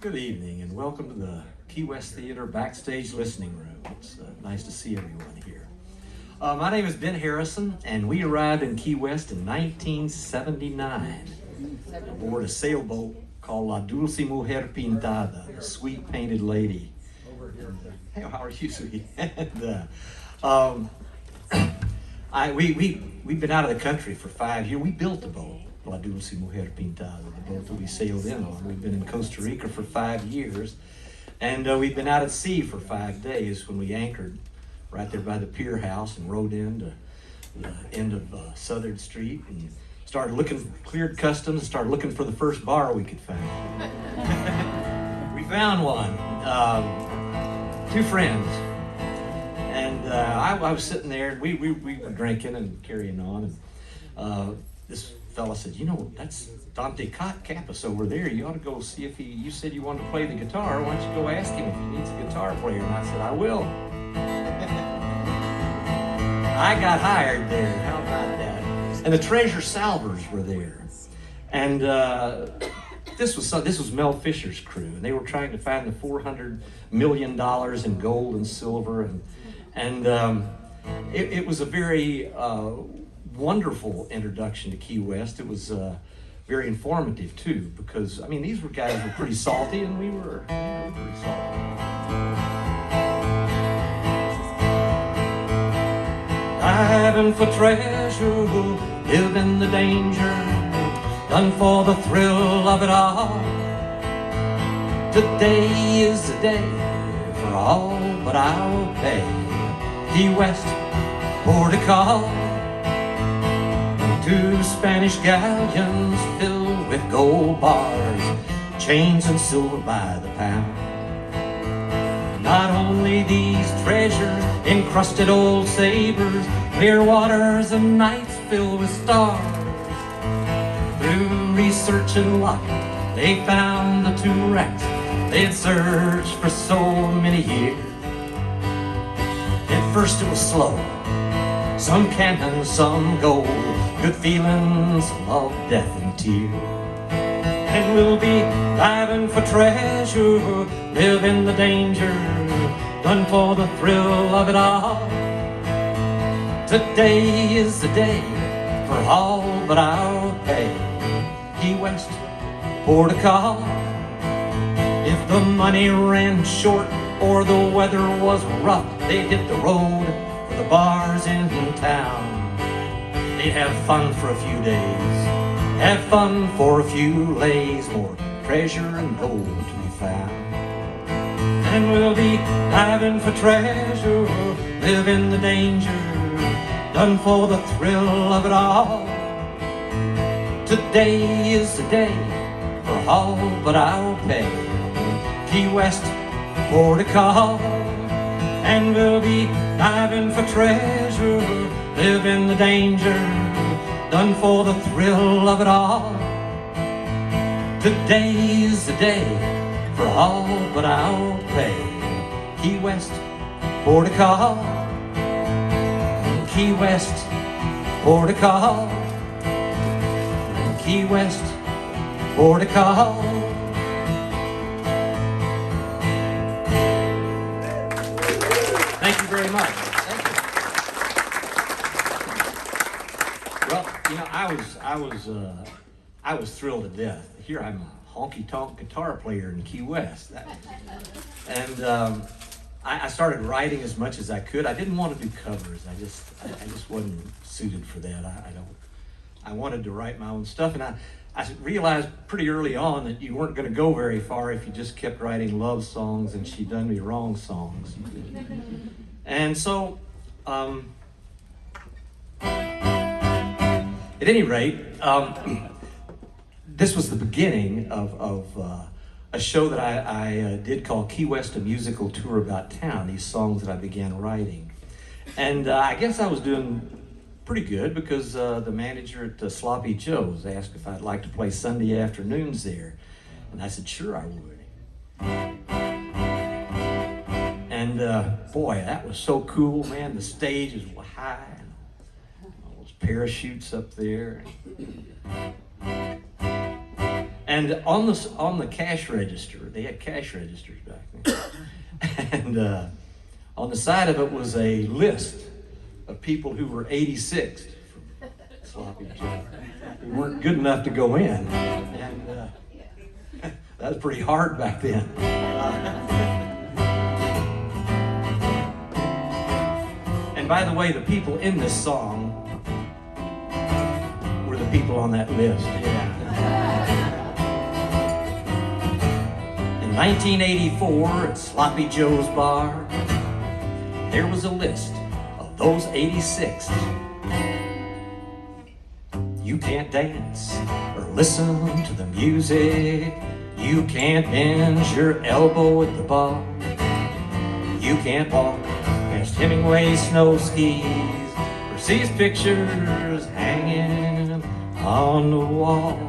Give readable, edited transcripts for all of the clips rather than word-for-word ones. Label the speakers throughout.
Speaker 1: Good evening and welcome to the Key West Theater Backstage Listening Room. It's nice to see everyone here. My name is Ben Harrison and we arrived in Key West in 1979 aboard a sailboat called La Dulce Mujer Pintada, the Sweet Painted Lady. Hey, how are you, sweetie? We've been out of the country for 5 years. We built the boat, La Dulce Mujer Pintada, the boat that we sailed in on. We've been in Costa Rica for 5 years, and we've been out at sea for 5 days when we anchored right there by the pier house and rode into the end of Southern Street and started looking, cleared customs, and started looking for the first bar we could find. We found one, 2 friends. And I was sitting there, and we were drinking and carrying on, and this fella said, you know, that's Dante Campos over there. You ought to go see if you said you wanted to play the guitar. Why don't you go ask him if he needs a guitar player? And I said, I will. I got hired there. How about that? And the Treasure Salvers were there. And this was Mel Fisher's crew, and they were trying to find the $400 million in gold and silver, and it was a very wonderful introduction to Key West. It was very informative too, because I mean these were guys who were pretty salty, and we were pretty salty. Diving for treasure, live in the danger, done for the thrill of it all. Today is the day for all but I'll pay. Key West, port of call. 2 Spanish galleons filled with gold bars, chains and silver by the pound. Not only these treasures, encrusted old sabers, clear waters and nights filled with stars. Through research and luck, they found the 2 wrecks they had searched for so many years. At first it was slow, some cannon, some gold, good feelings, love, death, and tears. And we'll be diving for treasure, live in the danger, done for the thrill of it all. Today is the day for all but I'll pay. Key West, port of call. If the money ran short or the weather was rough, they'd hit the road for the bars in town. They'd have fun for a few days, have fun for a few lays, more treasure and gold to be found. And we'll be diving for treasure, live in the danger, done for the thrill of it all. Today is the day for all but I'll pay. Key West, port of call. And we'll be diving for treasure, live in the danger, done for the thrill of it all. Today is the day for all but I'll pay. Key West, port of call. Key West, port of call. Key West, port of call. Thank you very much. Thank you. Well, you know, I was thrilled to death. Here I'm a honky-tonk guitar player in Key West, and I started writing as much as I could. I didn't want to do covers. I just wasn't suited for that. I wanted to write my own stuff, and I realized pretty early on that you weren't going to go very far if you just kept writing love songs and She Done Me Wrong songs. And so, at any rate, this was the beginning of a show that I did called Key West, a Musical Tour About Town, these songs that I began writing. And I guess I was doing pretty good because the manager at Sloppy Joe's asked if I'd like to play Sunday afternoons there. And I said, sure I would. And boy, that was so cool, man. The stage is high, and all those parachutes up there. And on the cash register, they had cash registers back then. And on the side of it was a list of people who were 86th from Sloppy Joe. Who weren't good enough to go in. And that was pretty hard back then. And by the way, the people in this song were the people on that list. Yeah. In 1984 at Sloppy Joe's bar, there was a list of those 86. You can't dance or listen to the music. You can't bend your elbow at the bar. You can't walk past Hemingway's snow skis or see his pictures hanging on the wall.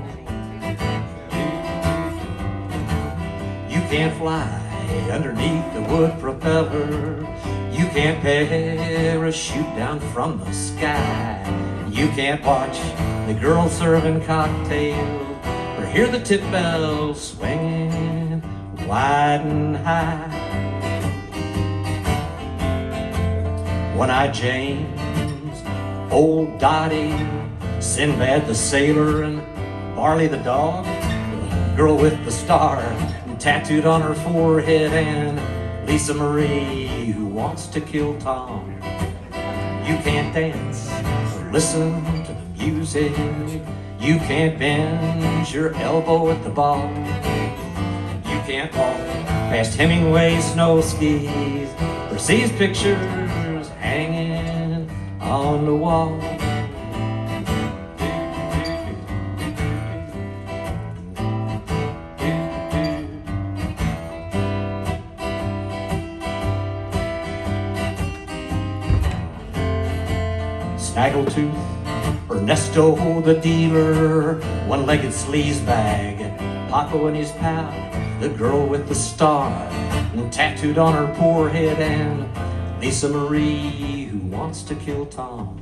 Speaker 1: You can't fly underneath the wood propeller. You can't parachute down from the sky. You can't watch the girls serving cocktails or hear the tip bells swinging wide and high. One-Eyed James, Old Dottie, Sinbad the sailor, and Barley the dog, the girl with the star tattooed on her forehead, and Lisa Marie who wants to kill Tom. You can't dance or listen to the music. You can't bend your elbow at the bar. You can't walk past Hemingway's snow skis or see his pictures hanging on the wall. Snaggletooth, Ernesto the dealer, one-legged sleazebag, Paco and his pal, the girl with the star tattooed on her forehead, and Lisa Marie who wants to kill Tom.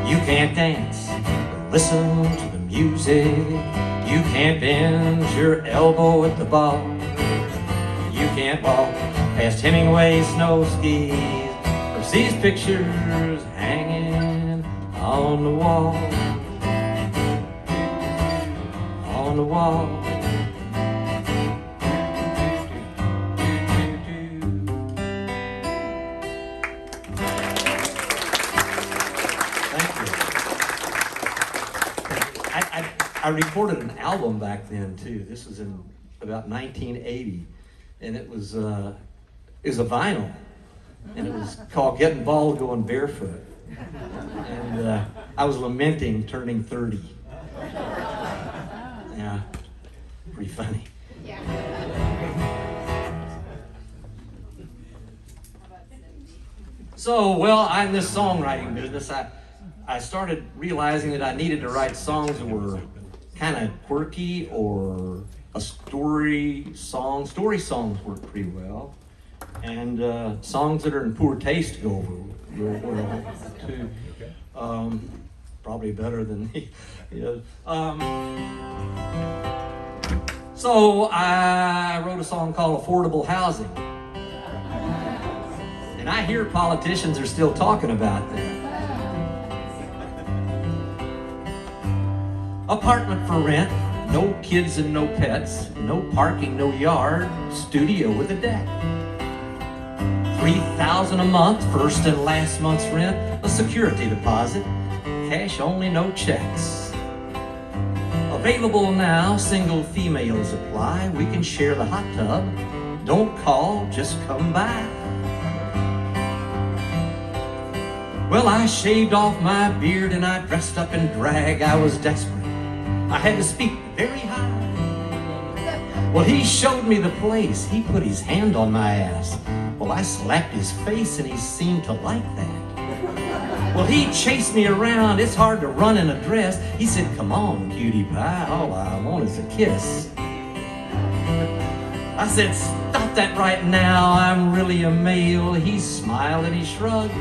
Speaker 1: You can't dance or listen to the music. You can't bend your elbow at the bar. You can't walk past Hemingway's snow skis or see his pictures hanging on the wall. On the wall. I recorded an album back then too. This was in about 1980, and it was a vinyl, and it was called "Getting Bald Going Barefoot." And I was lamenting turning 30. Yeah, pretty funny. Yeah. So, well, I'm in this songwriting business. I started realizing that I needed to write songs that were kind of quirky or a story song. Story songs work pretty well. And songs that are in poor taste go over real well, too. Probably better than the, So I wrote a song called Affordable Housing. And I hear politicians are still talking about that. Apartment for rent, no kids and no pets, no parking, no yard, studio with a deck. $3,000 a month, first and last month's rent, a security deposit, cash only, no checks. Available now, single females apply. We can share the hot tub. Don't call, just come by. Well, I shaved off my beard and I dressed up in drag. I was desperate. I had to speak very high. Well, he showed me the place. He put his hand on my ass. Well, I slapped his face and he seemed to like that. Well, he chased me around. It's hard to run in a dress. He said, "Come on, cutie pie. All I want is a kiss." I said, "Stop that right now. I'm really a male." He smiled and he shrugged.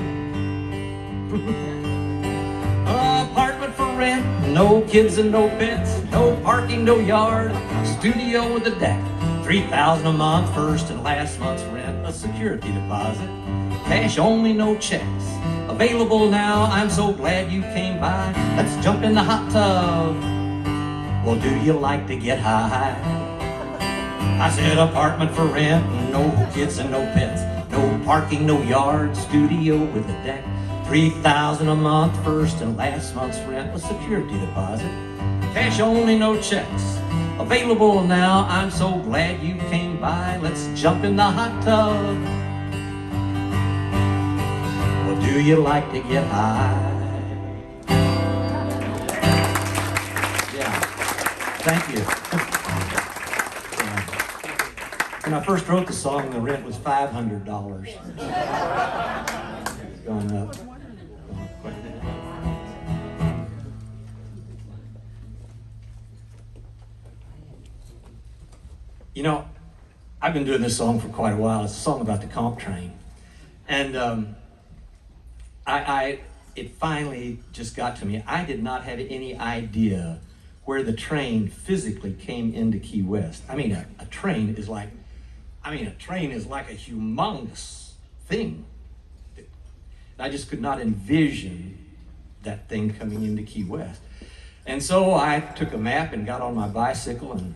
Speaker 1: Apartment for rent. rent, no kids and no pets, no parking, no yard, studio with a deck, $3,000 a month, first and last month's rent, a security deposit, cash only, no checks, available now, I'm so glad you came by, let's jump in the hot tub. Well, do you like to get high? I said apartment for rent, no kids and no pets, no parking, no yard, studio with a deck, $3,000 a month, first and last month's rent, a security deposit, cash only, no checks, available now, I'm so glad you came by, let's jump in the hot tub. Well, do you like to get high? Yeah, thank you. When I first wrote the song, the rent was $500. It's gone up. You know, I've been doing this song for quite a while. It's a song about the comp train. And it finally just got to me. I did not have any idea where the train physically came into Key West. I mean, a train is like a humongous thing. I just could not envision that thing coming into Key West. And so I took a map and got on my bicycle, and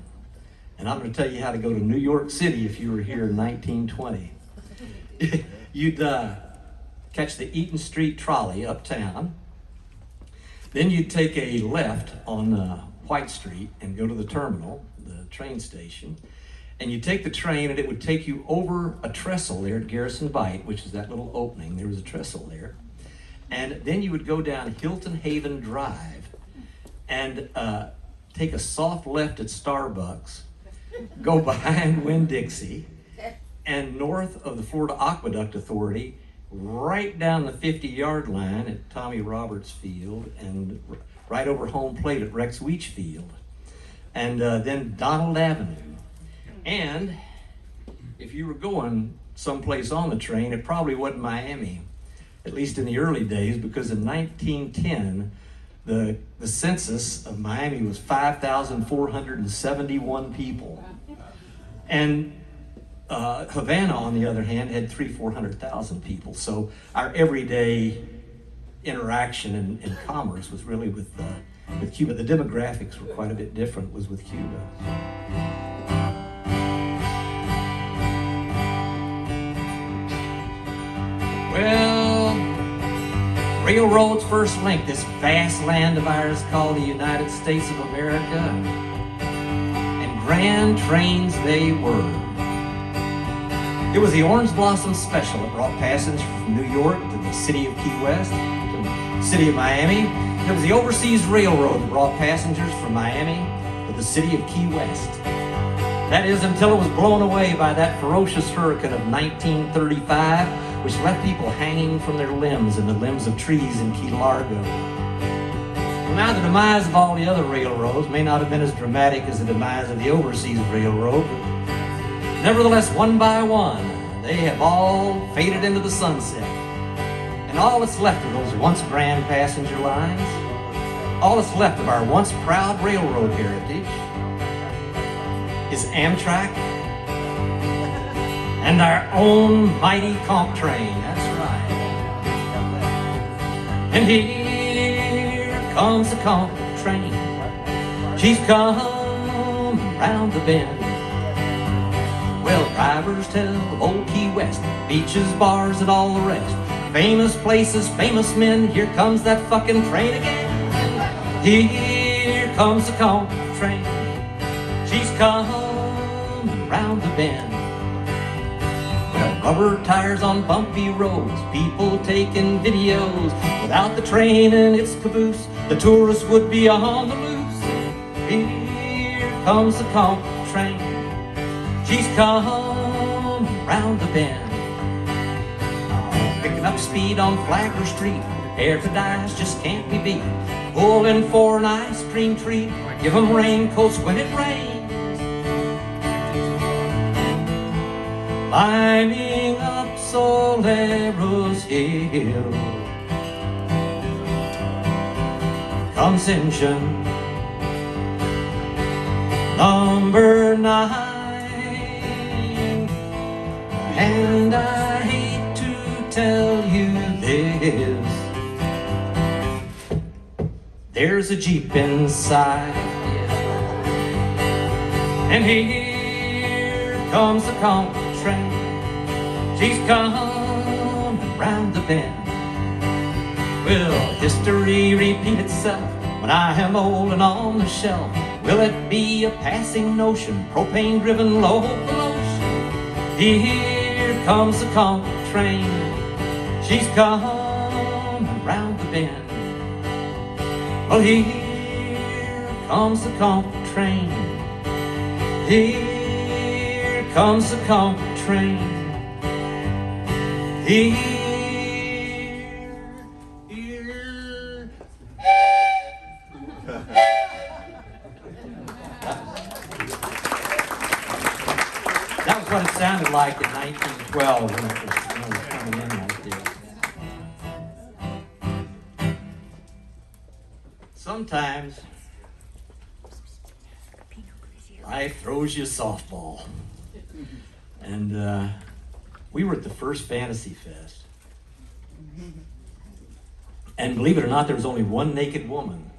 Speaker 1: I'm going to tell you how to go to New York City if you were here in 1920. You'd catch the Eaton Street trolley uptown. Then you'd take a left on White Street and go to the terminal, the train station. And you take the train, and it would take you over a trestle there at Garrison Bight, which is that little opening. There was a trestle there. And then you would go down Hilton Haven Drive and take a soft left at Starbucks, go behind Winn-Dixie, and north of the Florida Aqueduct Authority, right down the 50-yard line at Tommy Roberts Field, and right over home plate at Rex Weech Field, and then Donald Avenue. And if you were going someplace on the train, it probably wasn't Miami, at least in the early days, because in 1910, the census of Miami was 5,471 people. And Havana, on the other hand, had 400,000 people. So our everyday interaction and commerce was really with Cuba. The demographics were quite a bit different, was with Cuba. Well, railroads first linked this vast land of ours called the United States of America, and grand trains they were. It was the Orange Blossom Special that brought passengers from New York to the city of Key West, to the city of Miami. It was the Overseas Railroad that brought passengers from Miami to the city of Key West. That is, until it was blown away by that ferocious hurricane of 1935, which left people hanging from their limbs and the limbs of trees in Key Largo. Well, now the demise of all the other railroads may not have been as dramatic as the demise of the Overseas Railroad, but nevertheless, one by one, they have all faded into the sunset. And all that's left of those once grand passenger lines, all that's left of our once proud railroad heritage, is Amtrak and our own mighty comp train, that's right. And here comes the comp train. She's come round the bend. Well, drivers tell of old Key West, beaches, bars, and all the rest. Famous places, famous men, here comes that fucking train again. Here comes the comp train. She's come round the bend. Well, rubber tires on bumpy roads, people taking videos. Without the train and its caboose, the tourists would be on the loose. Here comes the comp train. She's come round the bend. Picking up speed on Flagler Street, paradise just can't be beat. Pulling for an ice cream treat, give 'em raincoats when it rains. Climbing up Solero's Hill, comes engine number 9. And I hate to tell you this, there's a Jeep inside, and here comes the conch train. She's coming round the bend. Will history repeat itself when I am old and on the shelf? Will it be a passing notion, propane-driven locomotion? Here comes the conch train. She's coming round the bend. Well, here comes the conch train. Here comes the conch train. Here. That was what it sounded like in 1912 when it was coming in like this. Sometimes life throws you a softball. And we were at the first Fantasy Fest. And believe it or not, there was only one naked woman.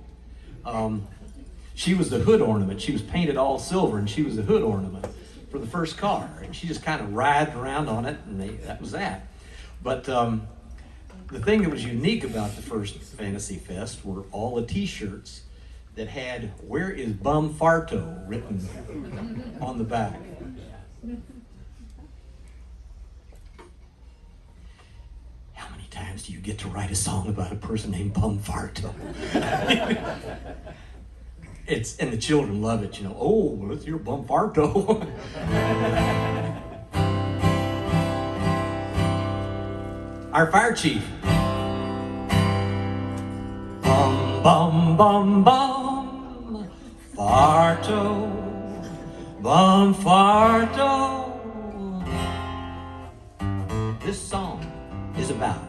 Speaker 1: She was the hood ornament. She was painted all silver, and she was the hood ornament for the first car. And she just kind of writhed around on it, and that was that. But the thing that was unique about the first Fantasy Fest were all the t-shirts that had "Where is Bum Farto" written on the back. How many times do you get to write a song about a person named Bum Farto? And the children love it, you know. Oh, well, it's your Bum Farto. Our fire chief. Bum, bum, bum, bum, Farto, Bum Farto. This song is about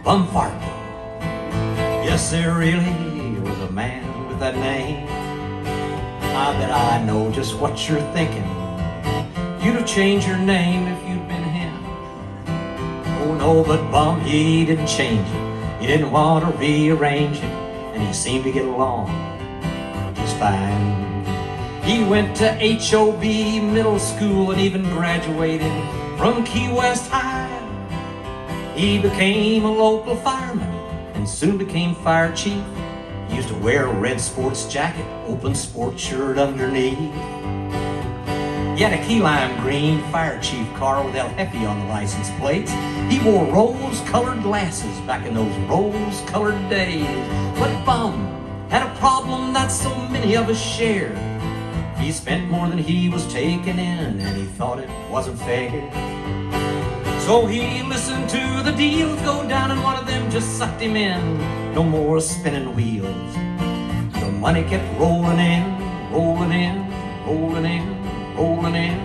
Speaker 1: Bum Farto. Yes, there really was a man with that name. I bet I know just what you're thinking. You'd have changed your name if you'd been him. Oh no, but Bum, he didn't change it. He didn't want to rearrange it, and he seemed to get along just fine. He went to HOB middle school and even graduated from Key West High. He became a local fireman and soon became fire chief. He used to wear a red sports jacket, open sports shirt underneath. He had a key lime green fire chief car with El Jefe on the license plates. He wore rose-colored glasses back in those rose-colored days. But Bum had a problem that so many of us shared. He spent more than he was taking in, and he thought it wasn't fair. So he listened to the deals go down, and one of them just sucked him in. No more spinning wheels. The money kept rolling in, rolling in, rolling in, rolling in.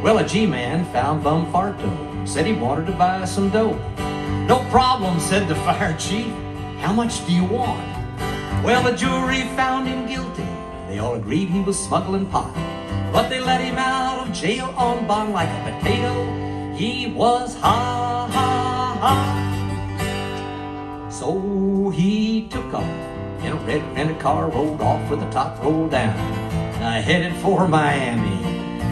Speaker 1: Well, a G-man found Bum Farto, said he wanted to buy some dope. No problem, said the fire chief. How much do you want? Well, the jury found him guilty. They all agreed he was smuggling pot. But they let him out of jail on bond like a potato. He was ha, ha, ha. So he took off in a red rented car, rolled off with the top rolled down. I headed for Miami,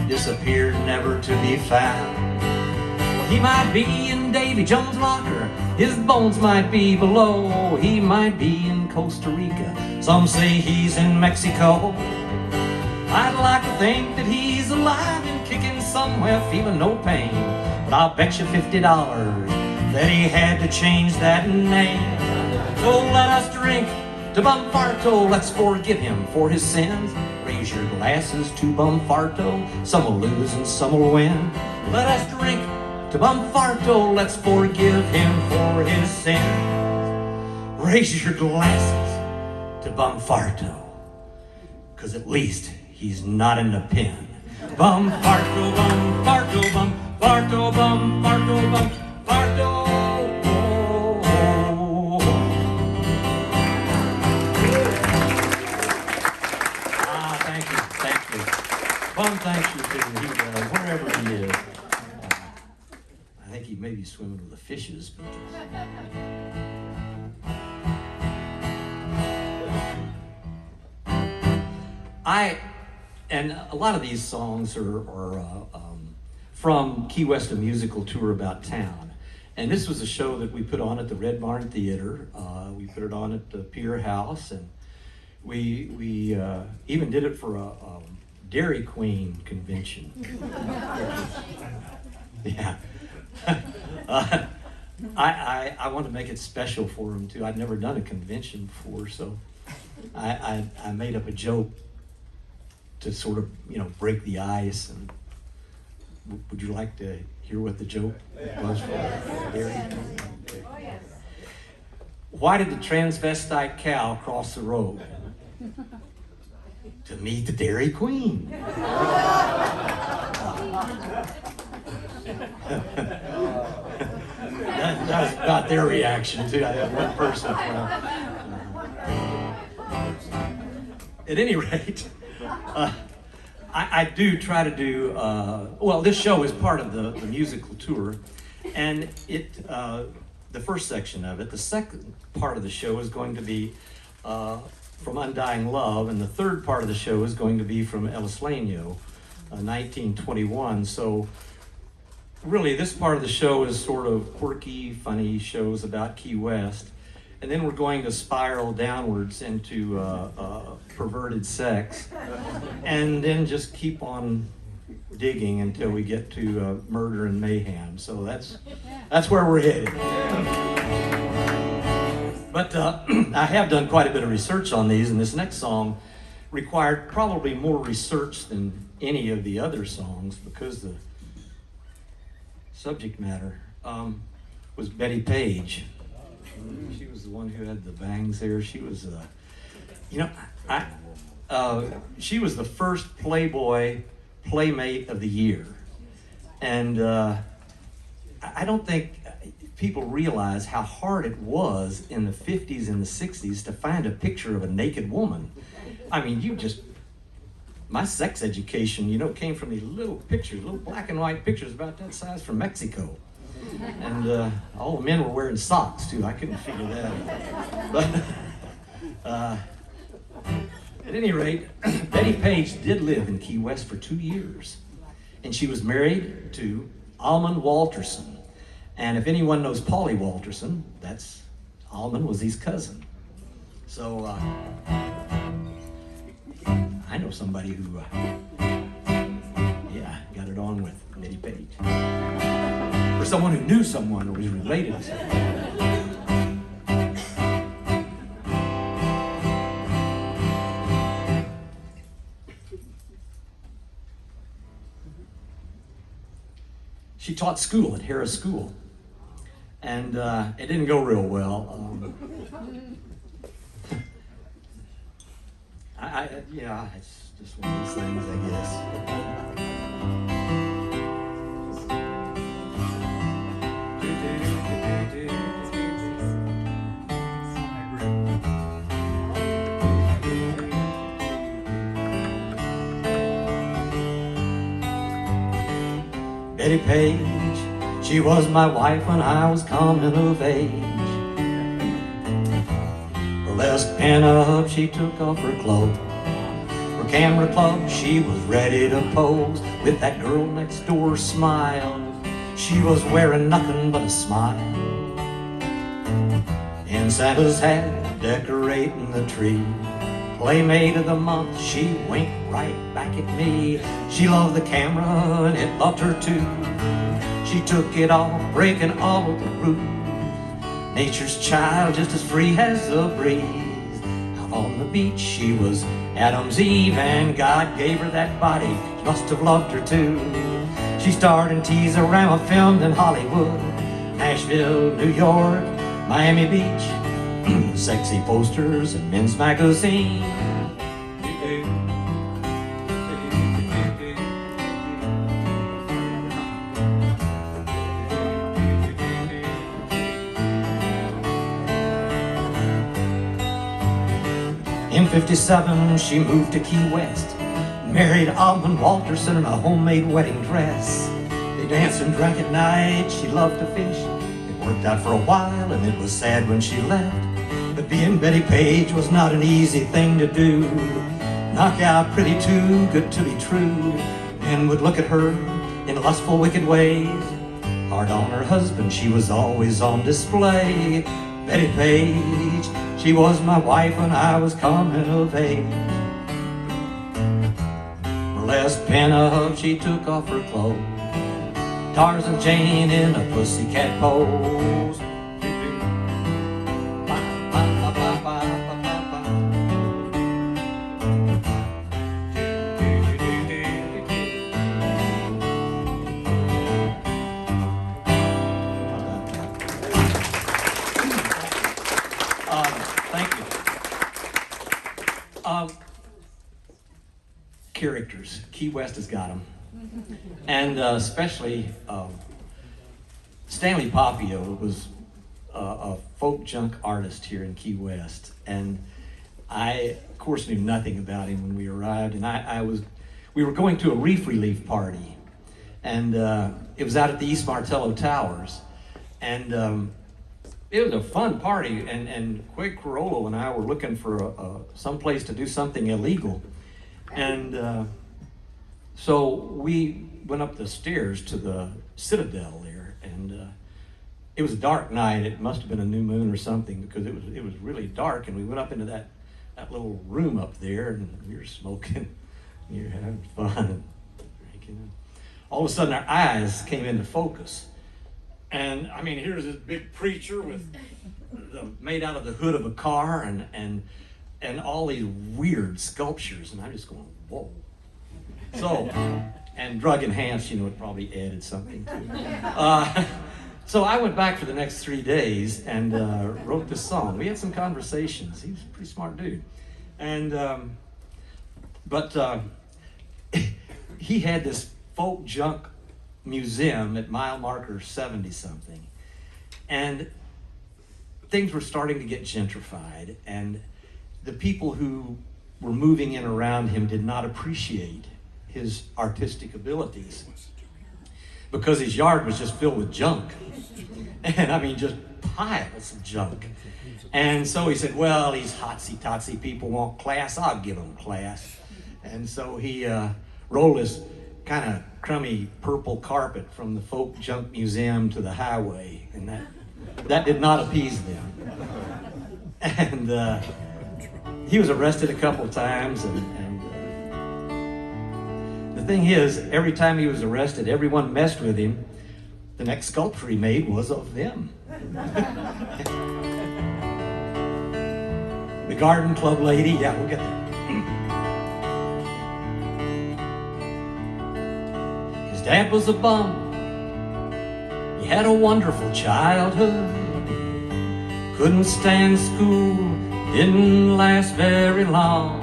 Speaker 1: disappeared never to be found. Well, he might be in Davy Jones' locker, his bones might be below. He might be in Costa Rica, some say he's in Mexico. I'd like to think that he's alive and kicking somewhere, feeling no pain. But I'll bet you $50 that he had to change that name. So let us drink to Bum Farto, let's forgive him for his sins. Raise your glasses to Bum Farto, some will lose and some will win. Let us drink to Bum Farto, let's forgive him for his sins. Raise your glasses to Bum Farto, 'cause at least he's not in the pen. Bum Farto, Bum Farto, Bum Farto, Bum Farto, Bum Farto. Wherever he is. I think he may be swimming with the fishes. But and a lot of these songs are from Key West, a musical tour about town. And this was a show that we put on at the Red Barn Theater. We put it on at the Pier House, and we even did it for a Dairy Queen convention. Yeah. I want to make it special for him too. I'd never done a convention before, so I made up a joke to sort of, break the ice. And would you like to hear what the joke was for Dairy Queen? Why did the transvestite cow cross the road? To meet the Dairy Queen. That was about their reaction too. I had one person. At any rate, I do try to do. Well, this show is part of the musical tour, and the first section of it. The second part of the show is going to be from Undying Love, and the third part of the show is going to be from El Isleño, 1921. So really, this part of the show is sort of quirky, funny shows about Key West. And then we're going to spiral downwards into perverted sex. And then just keep on digging until we get to murder and mayhem. So that's where we're headed. But I have done quite a bit of research on these, and this next song required probably more research than any of the other songs, because the subject matter was Betty Page. She was the one who had the bangs there. She was, she was the first Playboy Playmate of the Year. And I don't think people realize how hard it was in the 50s and the 60s to find a picture of a naked woman. I mean, my sex education, came from these little pictures, little black and white pictures about that size from Mexico. And all the men were wearing socks too. I couldn't figure that out. But at any rate, Betty Page did live in Key West for 2 years. And she was married to Almond Walterson. And if anyone knows Paulie Walterson, Almond was his cousin. So I know somebody who, got it on with Betty Page. Or someone who knew someone or was related to someone. She taught school at Harris School, and it didn't go real well. It's just one of those things, I guess. Betty Page, she was my wife when I was coming of age. Burlesque pin-up, she took off her clothes. For camera club, she was ready to pose with that girl next door smile. She was wearing nothing but a smile. In Santa's hat, decorating the tree. Playmate of the month, she winked right back at me. She loved the camera and it loved her too. She took it off, breaking all of the rules. Nature's child, just as free as the breeze. Out on the beach, she was Adam's Eve, and God gave her that body. She must have loved her too. She starred in Teaser-Rama, filmed in Hollywood, Nashville, New York, Miami Beach. Sexy posters and men's magazine. In '57, she moved to Key West, married Almond Walterson in a homemade wedding dress. They danced and drank at night, she loved to fish. It worked out for a while and it was sad when she left. But being Betty Page was not an easy thing to do. Knock out pretty too good to be true. Men would look at her in lustful wicked ways. Hard on her husband, she was always on display. Betty Page, she was my wife when I was coming of age. Burlesque pinup, she took off her clothes. Tarzan Jane in a pussycat pose. Thank you. Characters. Key West has got them. And especially Stanley Papio was a folk junk artist here in Key West. And I, of course, knew nothing about him when we arrived. And we were going to a reef relief party. And it was out at the East Martello Towers. And it was a fun party, and Quig Carollo and I were looking for some place to do something illegal. And so we went up the stairs to the Citadel there, and it was a dark night. It must have been a new moon or something, because it was really dark, and we went up into that little room up there, and we were smoking, and we were having fun and drinking. All of a sudden our eyes came into focus. And I mean, here's this big preacher made out of the hood of a car, and all these weird sculptures, and I'm just going, whoa. So, and drug enhanced, it probably added something to it. So I went back for the next 3 days and wrote this song. We had some conversations. He was a pretty smart dude, and but he had this folk junk museum at mile marker 70 something, and things were starting to get gentrified, and the people who were moving in around him did not appreciate his artistic abilities, because his yard was just filled with junk, and I mean just piles of junk. And so he said, well, these hotsy-totsy people want class, I'll give them class. And so he rolled this kind of crummy purple carpet from the folk junk museum to the highway, and that did not appease them. And he was arrested a couple of times, and the thing is, every time he was arrested, everyone messed with him. The next sculpture he made was of them. The Garden Club lady, yeah, we'll get there. Dad was a bum. He had a wonderful childhood. Couldn't stand school, didn't last very long.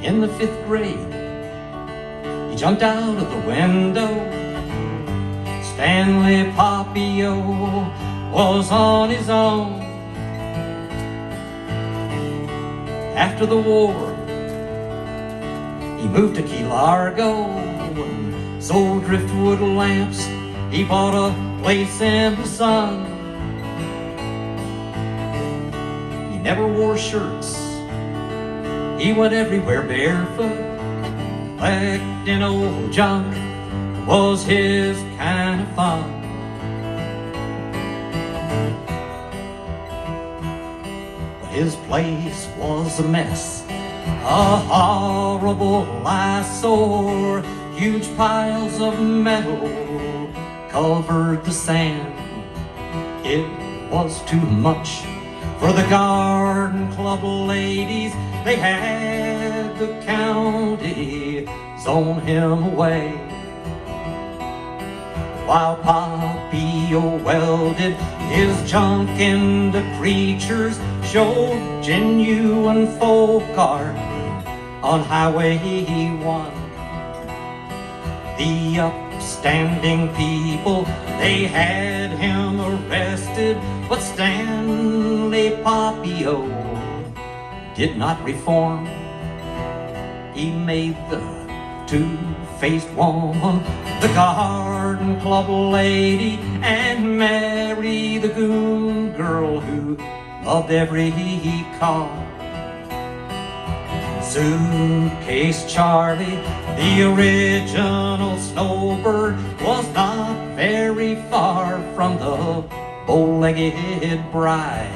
Speaker 1: In the 5th grade, he jumped out of the window. Stanley Papio was on his own. After the war, he moved to Key Largo and sold driftwood lamps. He bought a place in the sun. He never wore shirts. He went everywhere barefoot. Collecting old junk was his kind of fun. But his place was a mess. A horrible eyesore. Huge piles of metal covered the sand. It was too much for the Garden Club ladies. They had the county zone him away. While Papio welded his junk into creatures, showed genuine folk art on Highway 1. The upstanding people, they had him arrested, but Stanley Papio did not reform. he made the two-faced woman the garden club lady, and Mary the goon girl who loved every car. Suitcase Charlie, the original snowbird, was not very far from the bow-legged bride.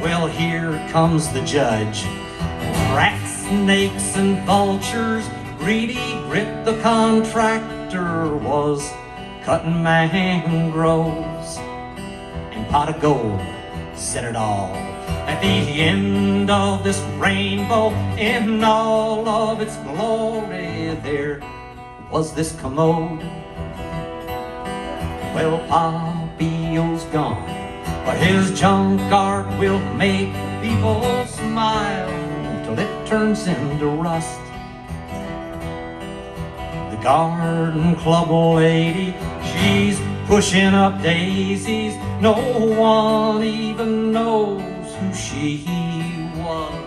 Speaker 1: Well, here comes the judge. Rats, snakes, and vultures, greedy Grit the contractor was cutting mangroves. And Pot of Gold said it all. At the end of this rainbow, in all of its glory, there was this commode. Well, Papio's gone, but his junk art will make people smile till it turns into rust. The garden club lady, she's pushing up daisies. No one even knows who she was.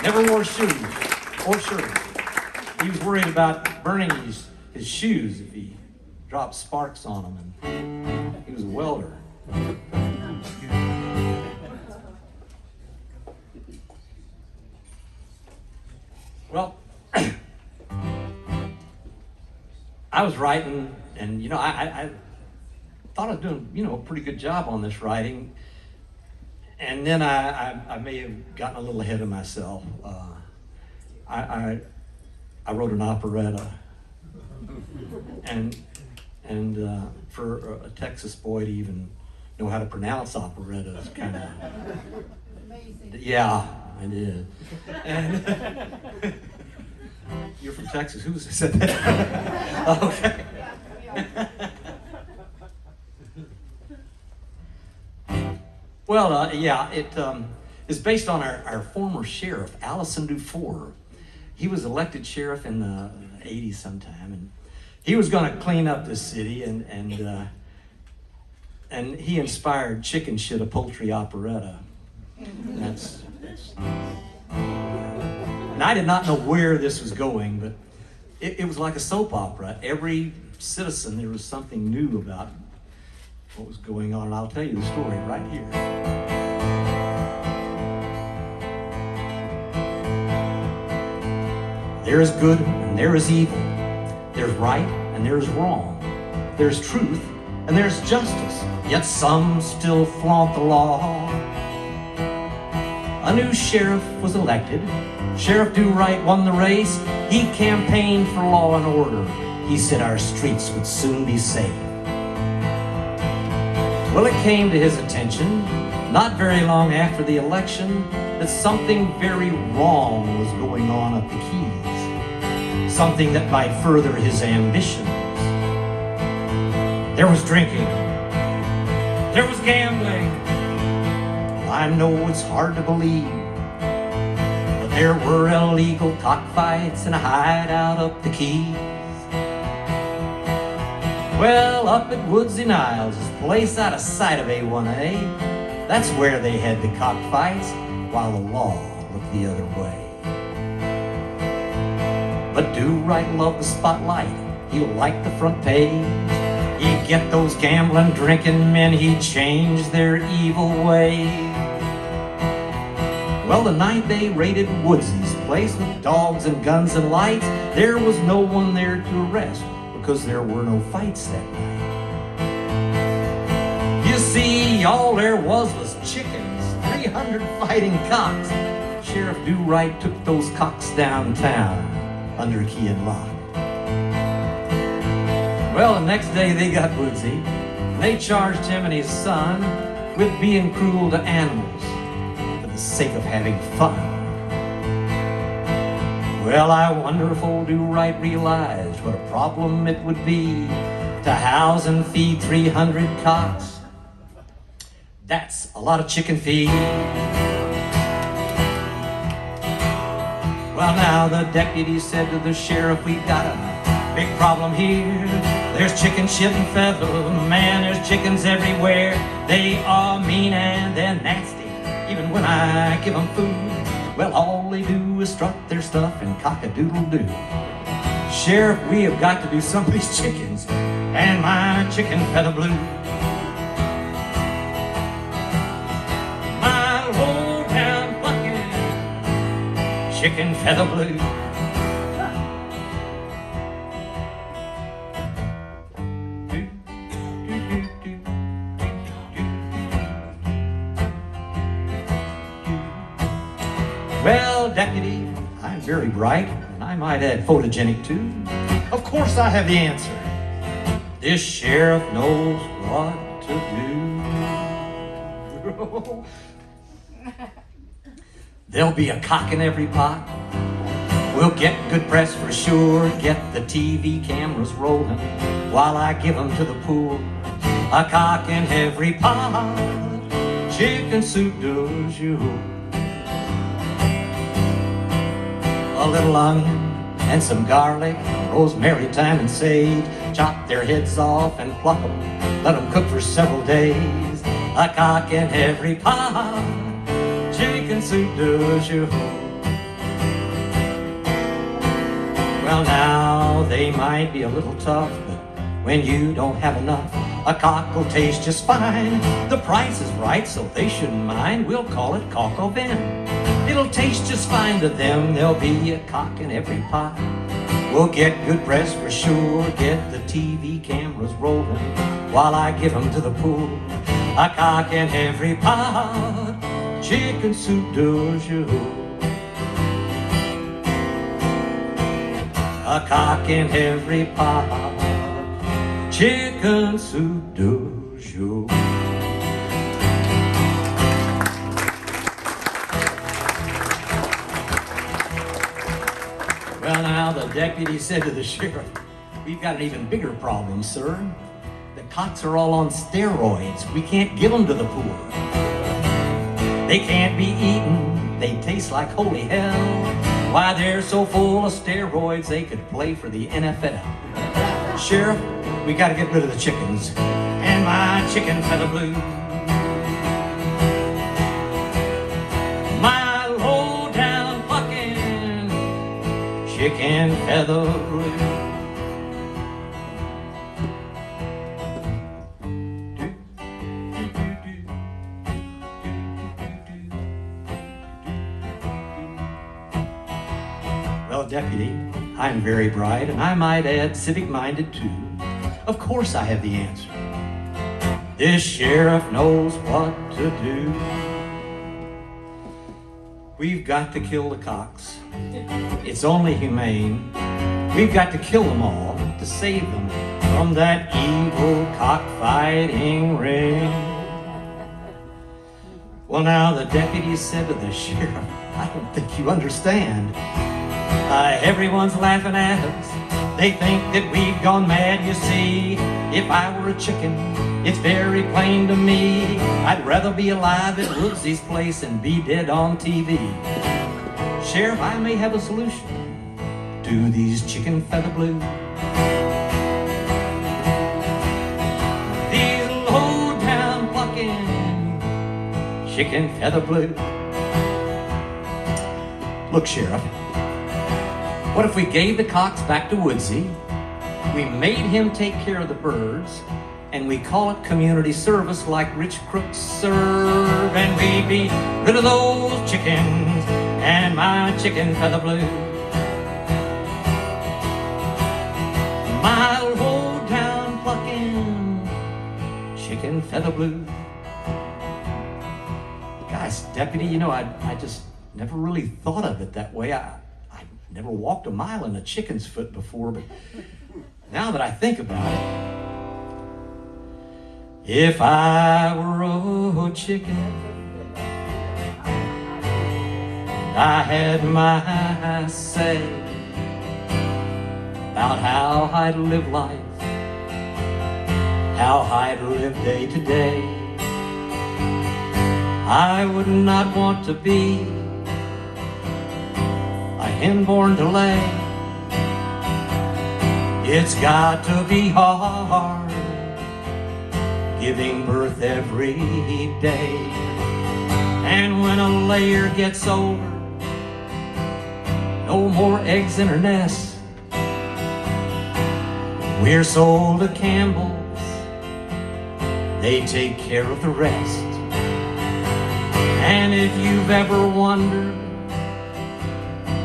Speaker 1: Never wore shoes or shirts. He was worried about burning his shoes if he dropped sparks on them, and he was a welder. Well, I was writing, and I thought I was doing a pretty good job on this writing. And then I may have gotten a little ahead of myself. I wrote an operetta, and for a Texas boy to even know how to pronounce operetta is kind of amazing. Yeah, I did. And you're from Texas. Who said that? Okay. Well, yeah, it is based on our former sheriff, Allison Dufour. He was elected sheriff in the 80s sometime, and he was going to clean up the city, and he inspired Chicken Shit, a poultry operetta. That's and I did not know where this was going, but it was like a soap opera. Every citizen, there was something new about what was going on, and I'll tell you the story right here. There is good and there is evil. There's right and there's wrong. There's truth and there's justice, yet some still flaunt the law. A new sheriff was elected. Sheriff Do Right won the race. He campaigned for law and order. He said our streets would soon be safe. Well, it came to his attention, not very long after the election, that something very wrong was going on at the Keys. Something that might further his ambitions. There was drinking. There was gambling. I know it's hard to believe, but there were illegal cockfights in a hideout up the Keys. Well, up at Woodsy Niles, this place out of sight of A1A, that's where they had the cockfights, while the law looked the other way. But Do Right loved the spotlight, he liked the front page. He'd get those gambling, drinking men, he'd change their evil ways. Well, the night they raided Woodsy's place with dogs and guns and lights, there was no one there to arrest, because there were no fights that night. You see, all there was chickens, 300 fighting cocks. Sheriff Do Right took those cocks downtown under key and lock. Well, the next day they got Woodsy, and they charged him and his son with being cruel to animals for the sake of having fun. Well, I wonder if old Do Right realized what a problem it would be to house and feed 300 cocks. That's a lot of chicken feed. Well, now the deputy said to the sheriff, we've got a big problem here. There's chicken shit and feather, man, there's chickens everywhere. They are mean and they're nasty, even when I give them food. Well, all they do is strut their stuff and cock-a-doodle-doo. Sheriff, we have got to do something with these chickens, and my chicken feather blue. My low down bucket, chicken feather blue. Well, deputy, I'm very bright, and I might add photogenic too. Of course I have the answer. This sheriff knows what to do. There'll be a cock in every pot. We'll get good press for sure. Get the TV cameras rolling while I give them to the pool. A cock in every pot, chicken soup du jour. A little onion and some garlic, rosemary, thyme, and sage. Chop their heads off and pluck them, let them cook for several days. A cock in every pot, chicken soup du jour. Well, now they might be a little tough, but when you don't have enough, a cock will taste just fine. The price is right, so they shouldn't mind. We'll call it cock au vin. It'll taste just fine to them. There'll be a cock in every pot. We'll get good press for sure. Get the TV cameras rolling while I give them to the pool. A cock in every pot, chicken soup du jour. A cock in every pot, chicken soup du jour. Well, now the deputy said to the sheriff, we've got an even bigger problem, sir. The cocks are all on steroids. We can't give them to the poor. They can't be eaten. They taste like holy hell. Why, they're so full of steroids they could play for the NFL. Sheriff, we gotta get rid of the chickens and my chicken feather blue. My low down fucking chicken feather blue. Well, deputy, I'm very bright, and I might add civic-minded too. Of course I have the answer. This sheriff knows what to do. We've got to kill the cocks. It's only humane. We've got to kill them all to save them from that evil cockfighting ring. Well, now the deputy said to the sheriff, I don't think you understand. Everyone's laughing at us. They think that we've gone mad, you see. If I were a chicken, it's very plain to me. I'd rather be alive at Woodsy's place and be dead on TV. Sheriff, I may have a solution to these chicken feather blues. These low-down plucking chicken feather blues. Look, Sheriff, what if we gave the cocks back to Woodsy, we made him take care of the birds, and we call it community service like rich crooks serve, and we'd be rid of those chickens and my chicken feather blue. My low down plucking chicken feather blue. Guys, deputy, you know, I just never really thought of it that way. I never walked a mile in a chicken's foot before, but now that I think about it, if I were a chicken, I had my say about how I'd live life, how I'd live day to day. I would not want to be a inborn delay. It's got to be hard giving birth every day. And when a layer gets older, no more eggs in her nest. We're sold to Campbell's, they take care of the rest. And if you've ever wondered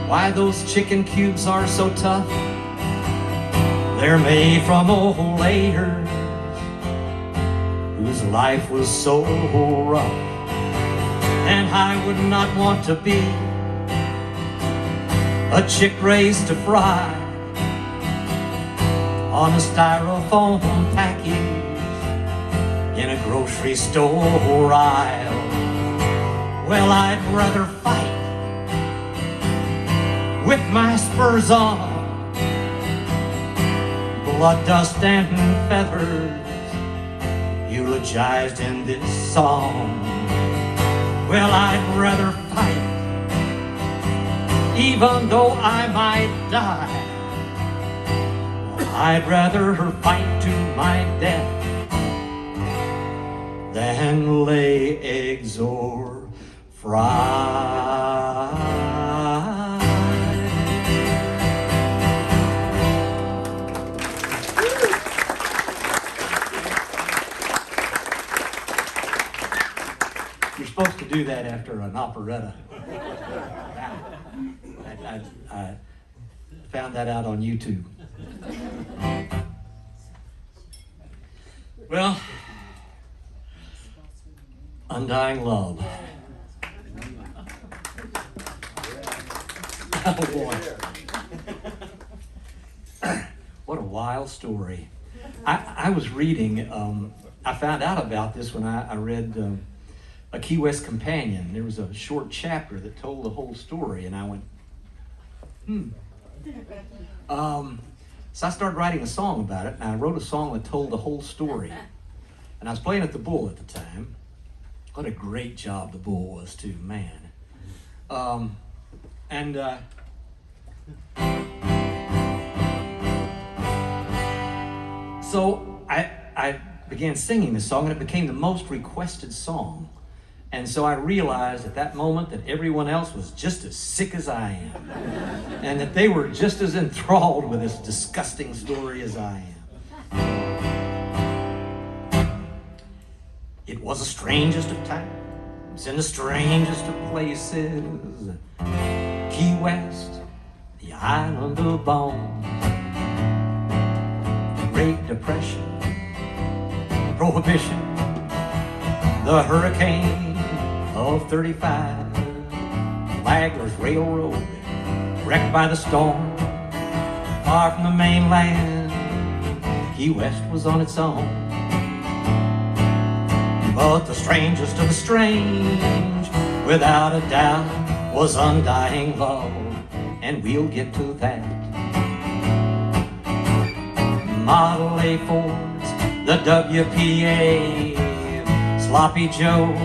Speaker 1: why those chicken cubes are so tough, they're made from old layers whose life was so rough. And I would not want to be a chick raised to fry on a styrofoam package in a grocery store aisle. Well, I'd rather fight with my spurs on, blood, dust, and feathers eulogized in this song. Well, I'd rather fight even though I might die. I'd rather fight to my death than lay eggs or fry. You're supposed to do that after an operetta. I found that out on YouTube. Well, undying love. Oh boy. What a wild story. I was reading, I found out about this when I read a Key West Companion. There was a short chapter that told the whole story, and I went, So I started writing a song about it, and I wrote a song that told the whole story. And I was playing at the Bull at the time. What a great job the Bull was too, man. So I began singing this song, and it became the most requested song. And so I realized at that moment that everyone else was just as sick as I am, and that they were just as enthralled with this disgusting story as I am. It was the strangest of times in the strangest of places. Key West, the island of bones. The Great Depression, Prohibition, the hurricane of 35, Flagler's Railroad, wrecked by the storm. Far from the mainland, Key West was on its own. But the strangest of the strange, without a doubt, was undying love, and we'll get to that. Model A Fords, the WPA, Sloppy Joes,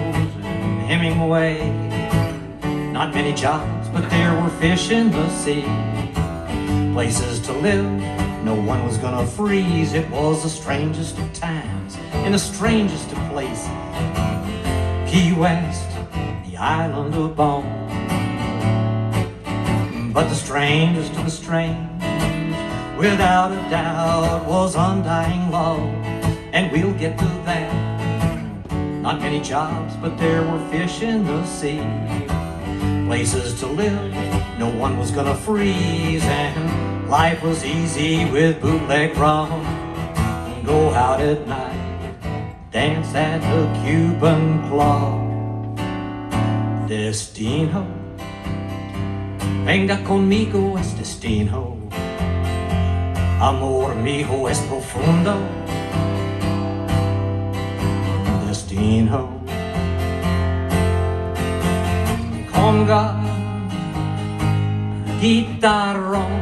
Speaker 1: Hemingway. Not many jobs, but there were fish in the sea. Places to live, no one was gonna freeze. It was the strangest of times, in the strangest of places. Key West, the island of bones. But the strangest of the strange, without a doubt, was undying love, and we'll get to that. Not many jobs, but there were fish in the sea. Places to live, no one was gonna freeze, and life was easy with bootleg rum. Go out at night, dance at the Cuban club. Destino, venga conmigo es destino. Amor mío es profundo. Destino. Conga, guitarrón,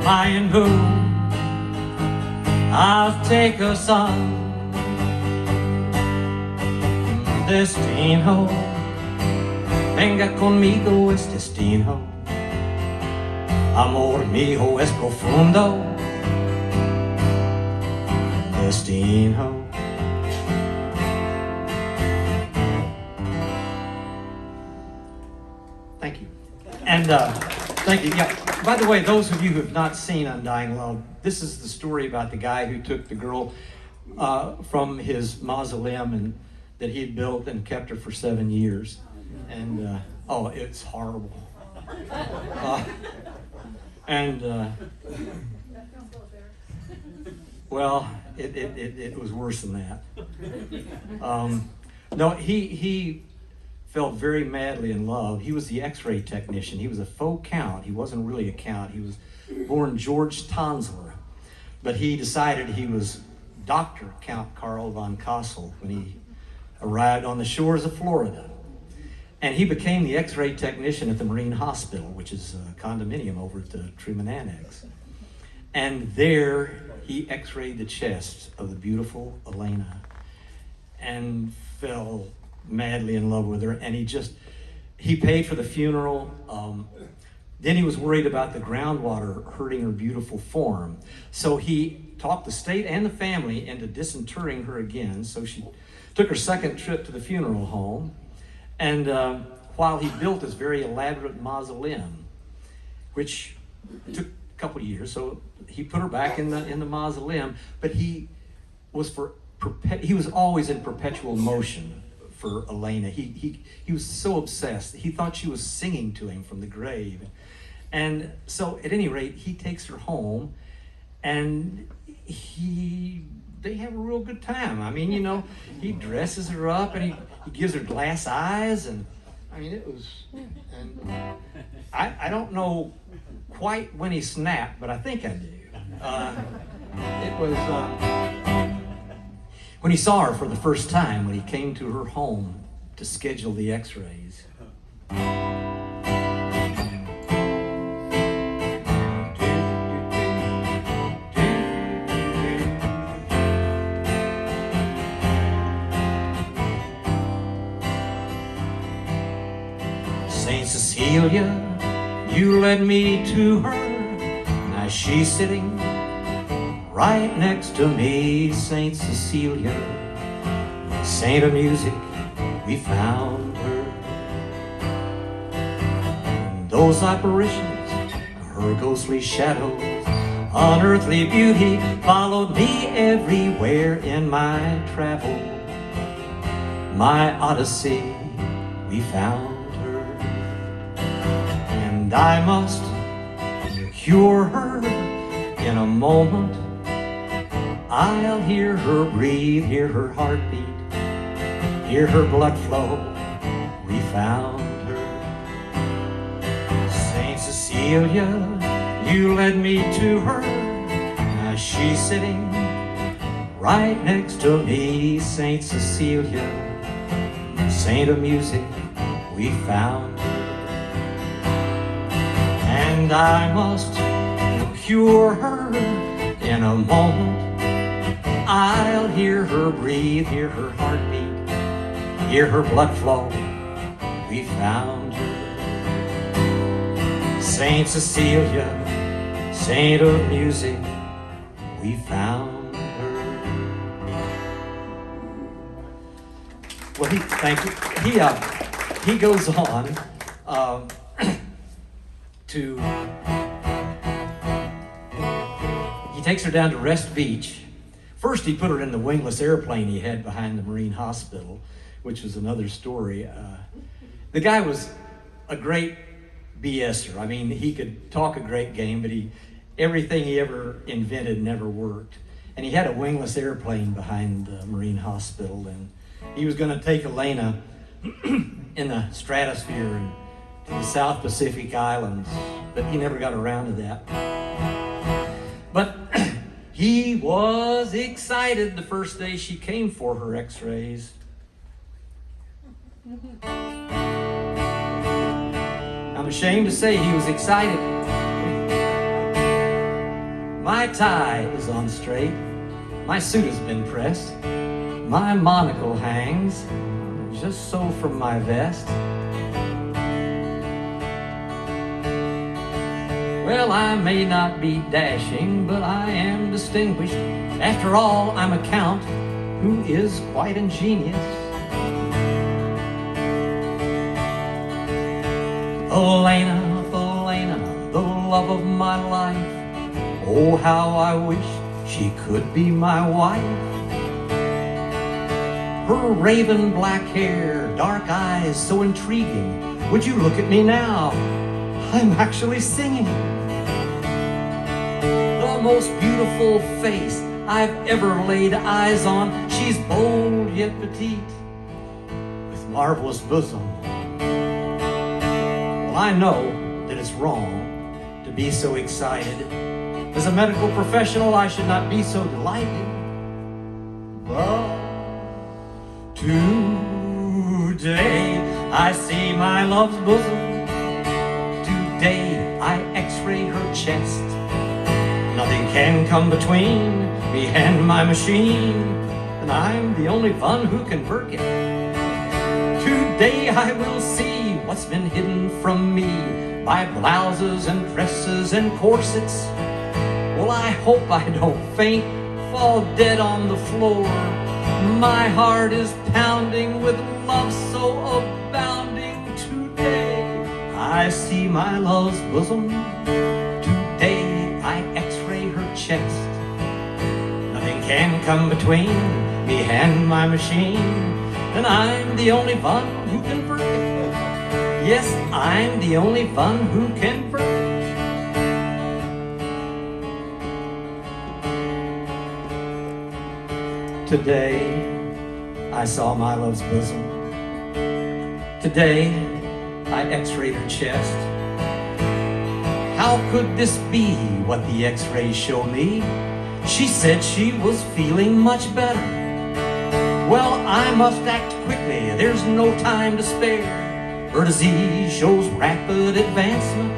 Speaker 1: Mayan boom, I'll take a song. Destino, Venga conmigo, es destino. Amor mío es profundo. Destino. Thank you. And thank you. Yeah. By the way, those of you who have not seen Undying Love, this is the story about the guy who took the girl from his mausoleum and that he had built and kept her for 7 years. And oh, it's horrible. Well, it was worse than that. No, he fell very madly in love. He was the X-ray technician. He was a faux count. He wasn't really a count. He was born George Tonsler, but he decided he was Dr. Count Karl von Kassel when he arrived on the shores of Florida. And he became the X-ray technician at the Marine Hospital, which is a condominium over at the Truman Annex. And there he X-rayed the chest of the beautiful Elena and fell madly in love with her. And he paid for the funeral. Then he was worried about the groundwater hurting her beautiful form. So he talked the state and the family into disinterring her again. So she took her second trip to the funeral home. And while he built this very elaborate mausoleum, which took a couple of years, so he put her back in the mausoleum, but he was always in perpetual motion for Elena. He was so obsessed. He thought she was singing to him from the grave. And so at any rate, he takes her home and they have a real good time. I mean, he dresses her up and he gives her glass eyes, and I mean, it was, and I don't know quite when he snapped, but I think I do. It was when he saw her for the first time, when he came to her home to schedule the X-rays. Saint Cecilia, you led me to her. Now she's sitting right next to me. Saint Cecilia, saint of music, we found her. And those apparitions, her ghostly shadows, unearthly beauty followed me everywhere in my travel. My odyssey, we found. And I must cure her in a moment. I'll hear her breathe, hear her heartbeat, hear her blood flow. We found her. Saint Cecilia, you led me to her. Now she's sitting right next to me. Saint Cecilia, saint of music, we found her. And I must cure her in a moment. I'll hear her breathe, hear her heartbeat, hear her blood flow. We found her. Saint Cecilia, saint of music, we found her. Well, thank you. He goes on he takes her down to Rest Beach. First, he put her in the wingless airplane he had behind the Marine Hospital, which was another story. The guy was a great BSer. I mean, he could talk a great game, but everything he ever invented never worked. And he had a wingless airplane behind the Marine Hospital, and he was going to take Elena in the stratosphere and to the South Pacific Islands, but he never got around to that. But he was excited the first day she came for her X-rays. I'm ashamed to say he was excited. My tie is on straight, my suit has been pressed, my monocle hangs just so from my vest. Well, I may not be dashing, but I am distinguished. After all, I'm a count who is quite ingenious. Elena, Elena, the love of my life. Oh, how I wish she could be my wife. Her raven black hair, dark eyes, so intriguing. Would you look at me now? I'm actually singing. The most beautiful face I've ever laid eyes on. She's bold yet petite, with marvelous bosom. Well, I know that it's wrong to be so excited. As a medical professional, I should not be so delighted. But today I see my love's bosom. Today I x-ray her chest. Nothing can come between me and my machine, and I'm the only one who can work it. Today I will see what's been hidden from me by blouses and dresses and corsets. Well, I hope I don't faint, fall dead on the floor. My heart is pounding with love so abounding. Today I see my love's bosom. Today I x-ray her chest. Nothing can come between me and my machine, and I'm the only one who can work it. Yes, I'm the only one who can work it. Today I saw my love's bosom. Today I x-rayed her chest. How could this be what the x-rays show me? She said she was feeling much better. Well, I must act quickly, there's no time to spare. Her disease shows rapid advancement.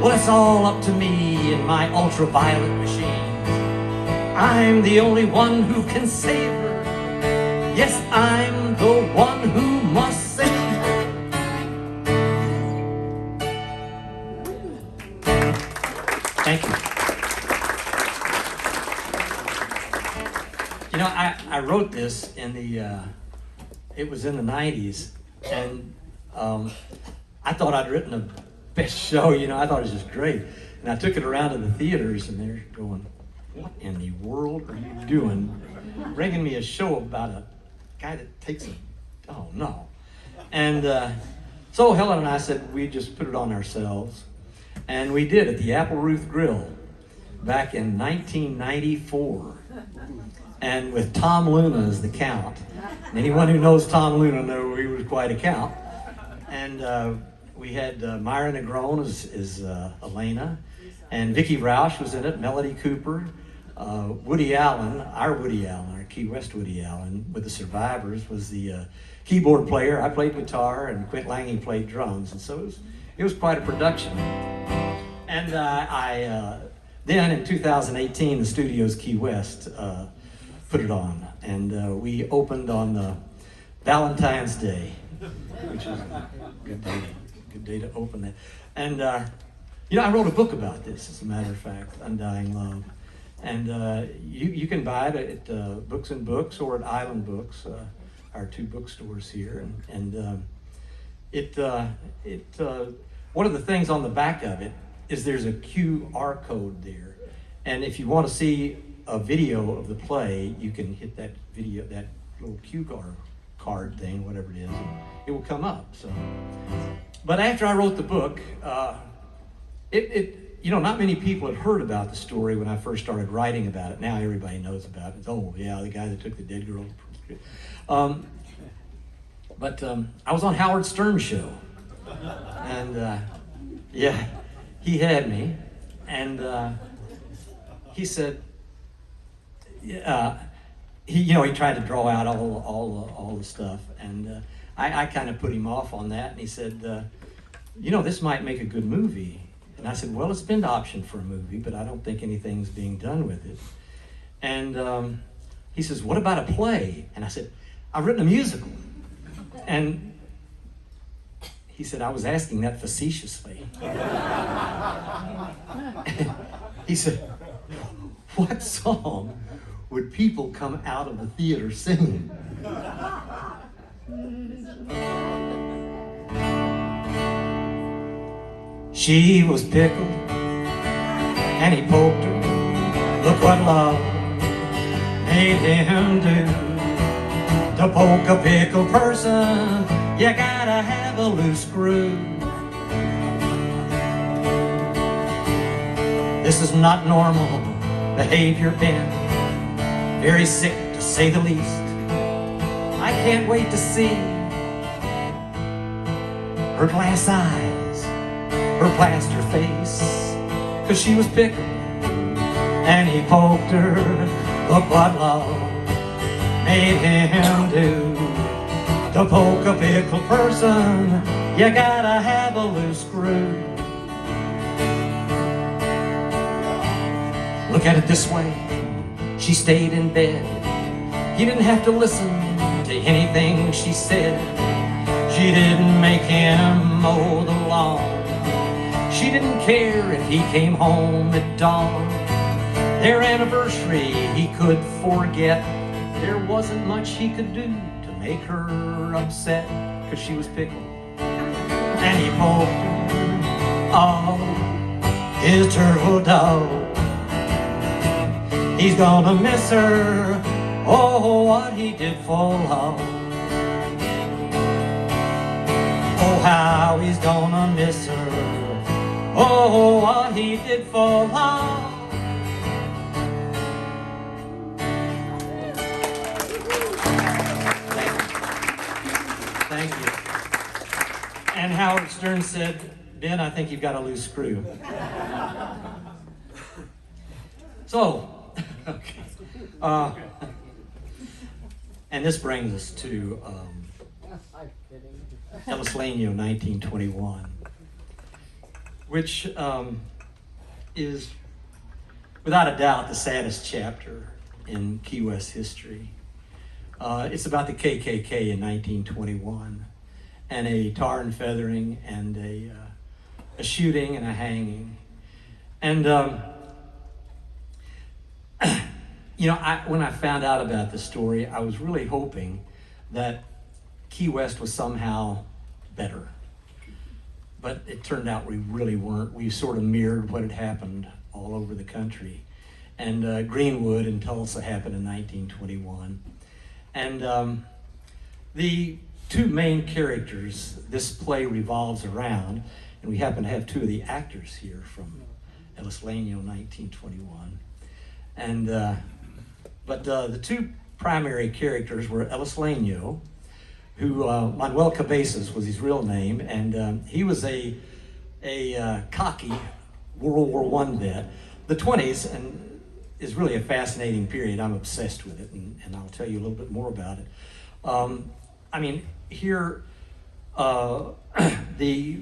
Speaker 1: Well, it's all up to me and my ultraviolet machine. I'm the only one who can save her. Yes, I'm the one who must save her. Thank you. You know, I wrote this in the, it was in the 90s, and I thought I'd written the best show, you know, I thought it was just great. And I took it around to the theaters, and they're going, what in the world are you doing? Bringing me a show about a guy that takes a, oh no. And so Helen and I said we'd just put it on ourselves. And we did at the Apple Roof Grill back in 1994. And with Tom Luna as the count. And anyone who knows Tom Luna knows he was quite a count. And we had Myra Negron as Elena. And Vicki Roush was in it, Melody Cooper. Woody Allen, our Key West Woody Allen, with the Survivors, was the keyboard player. I played guitar, and Quint Lange played drums, and so it was quite a production. And then in 2018, the studios Key West put it on, and we opened on Valentine's Day, which is a good day to open that. And you know, I wrote a book about this, as a matter of fact, Undying Love. And you can buy it at Books and Books or at Island Books, our two bookstores here. And one of the things on the back of it is there's a QR code there. And if you want to see a video of the play, you can hit that video, that little QR card thing, whatever it is, and it will come up. So, but after I wrote the book, you know, not many people had heard about the story when I first started writing about it. Now everybody knows about it. Oh, yeah, the guy that took the dead girl. But I was on Howard Stern's show. And, yeah, he had me. And he said, he tried to draw out all the stuff. And I kind of put him off on that. And he said, you know, this might make a good movie. And I said, well, it's been optioned for a movie, but I don't think anything's being done with it. And he says, what about a play? And I said, I've written a musical. And he He said, I was asking that facetiously. He said, what song would people come out of the theater singing? She was pickled and he poked her. Look what love made him do. To poke a pickled person, you gotta have a loose screw. This is not normal behavior, Ben. Very sick, to say the least. I can't wait to see her glass eyes, her plaster face, 'cause she was pickled and he poked her. Look what love made him do. To poke a pickled person, you gotta have a loose screw. Look at it this way, she stayed in bed. He didn't have to listen to anything she said. She didn't make him mow the lawn. She didn't care if he came home at dawn. Their anniversary he could forget. There wasn't much he could do to make her upset, 'cause she was pickled. And he poked her, oh, his turtle dove. He's gonna miss her, oh, what he did for love. Oh, how he's gonna miss her, oh, what he did for love. Thank you. And Howard Stern said, Ben, I think you've got a loose screw. So, okay. And this brings us to Ellis Lanyo, 1921, which is, without a doubt, the saddest chapter in Key West history. It's about the KKK in 1921, and a tar and feathering, and a shooting and a hanging. And you know, when I found out about this story, I was really hoping that Key West was somehow better. But it turned out we really weren't. We sort of mirrored what had happened all over the country. And Greenwood in Tulsa happened in 1921. And the two main characters this play revolves around, and we happen to have two of the actors here from Ellis Lanyo, 1921. And but the two primary characters were Ellis Lanyo, who Manuel Cabezas was his real name, and he was a cocky World War I vet. The 20s and is really a fascinating period. I'm obsessed with it, and I'll tell you a little bit more about it. I mean, here the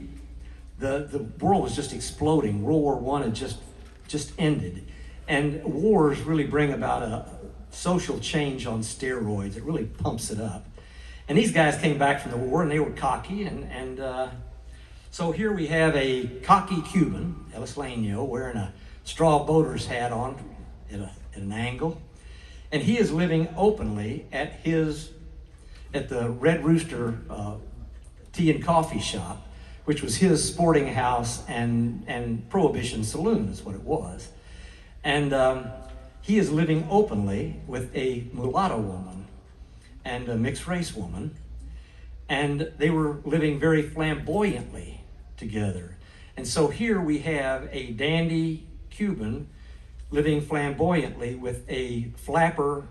Speaker 1: world was just exploding. World War I had just ended, and wars really bring about a social change on steroids. It really pumps it up. And these guys came back from the war, and they were cocky, and so here we have a cocky Cuban, Ellis Lanyo, wearing a straw boater's hat on at an angle, and he is living openly at the Red Rooster Tea and Coffee Shop, which was his sporting house and prohibition saloon is what it was. And he is living openly with a mulatto woman and a mixed race woman, and they were living very flamboyantly together. And so here we have a dandy Cuban living flamboyantly with a flapper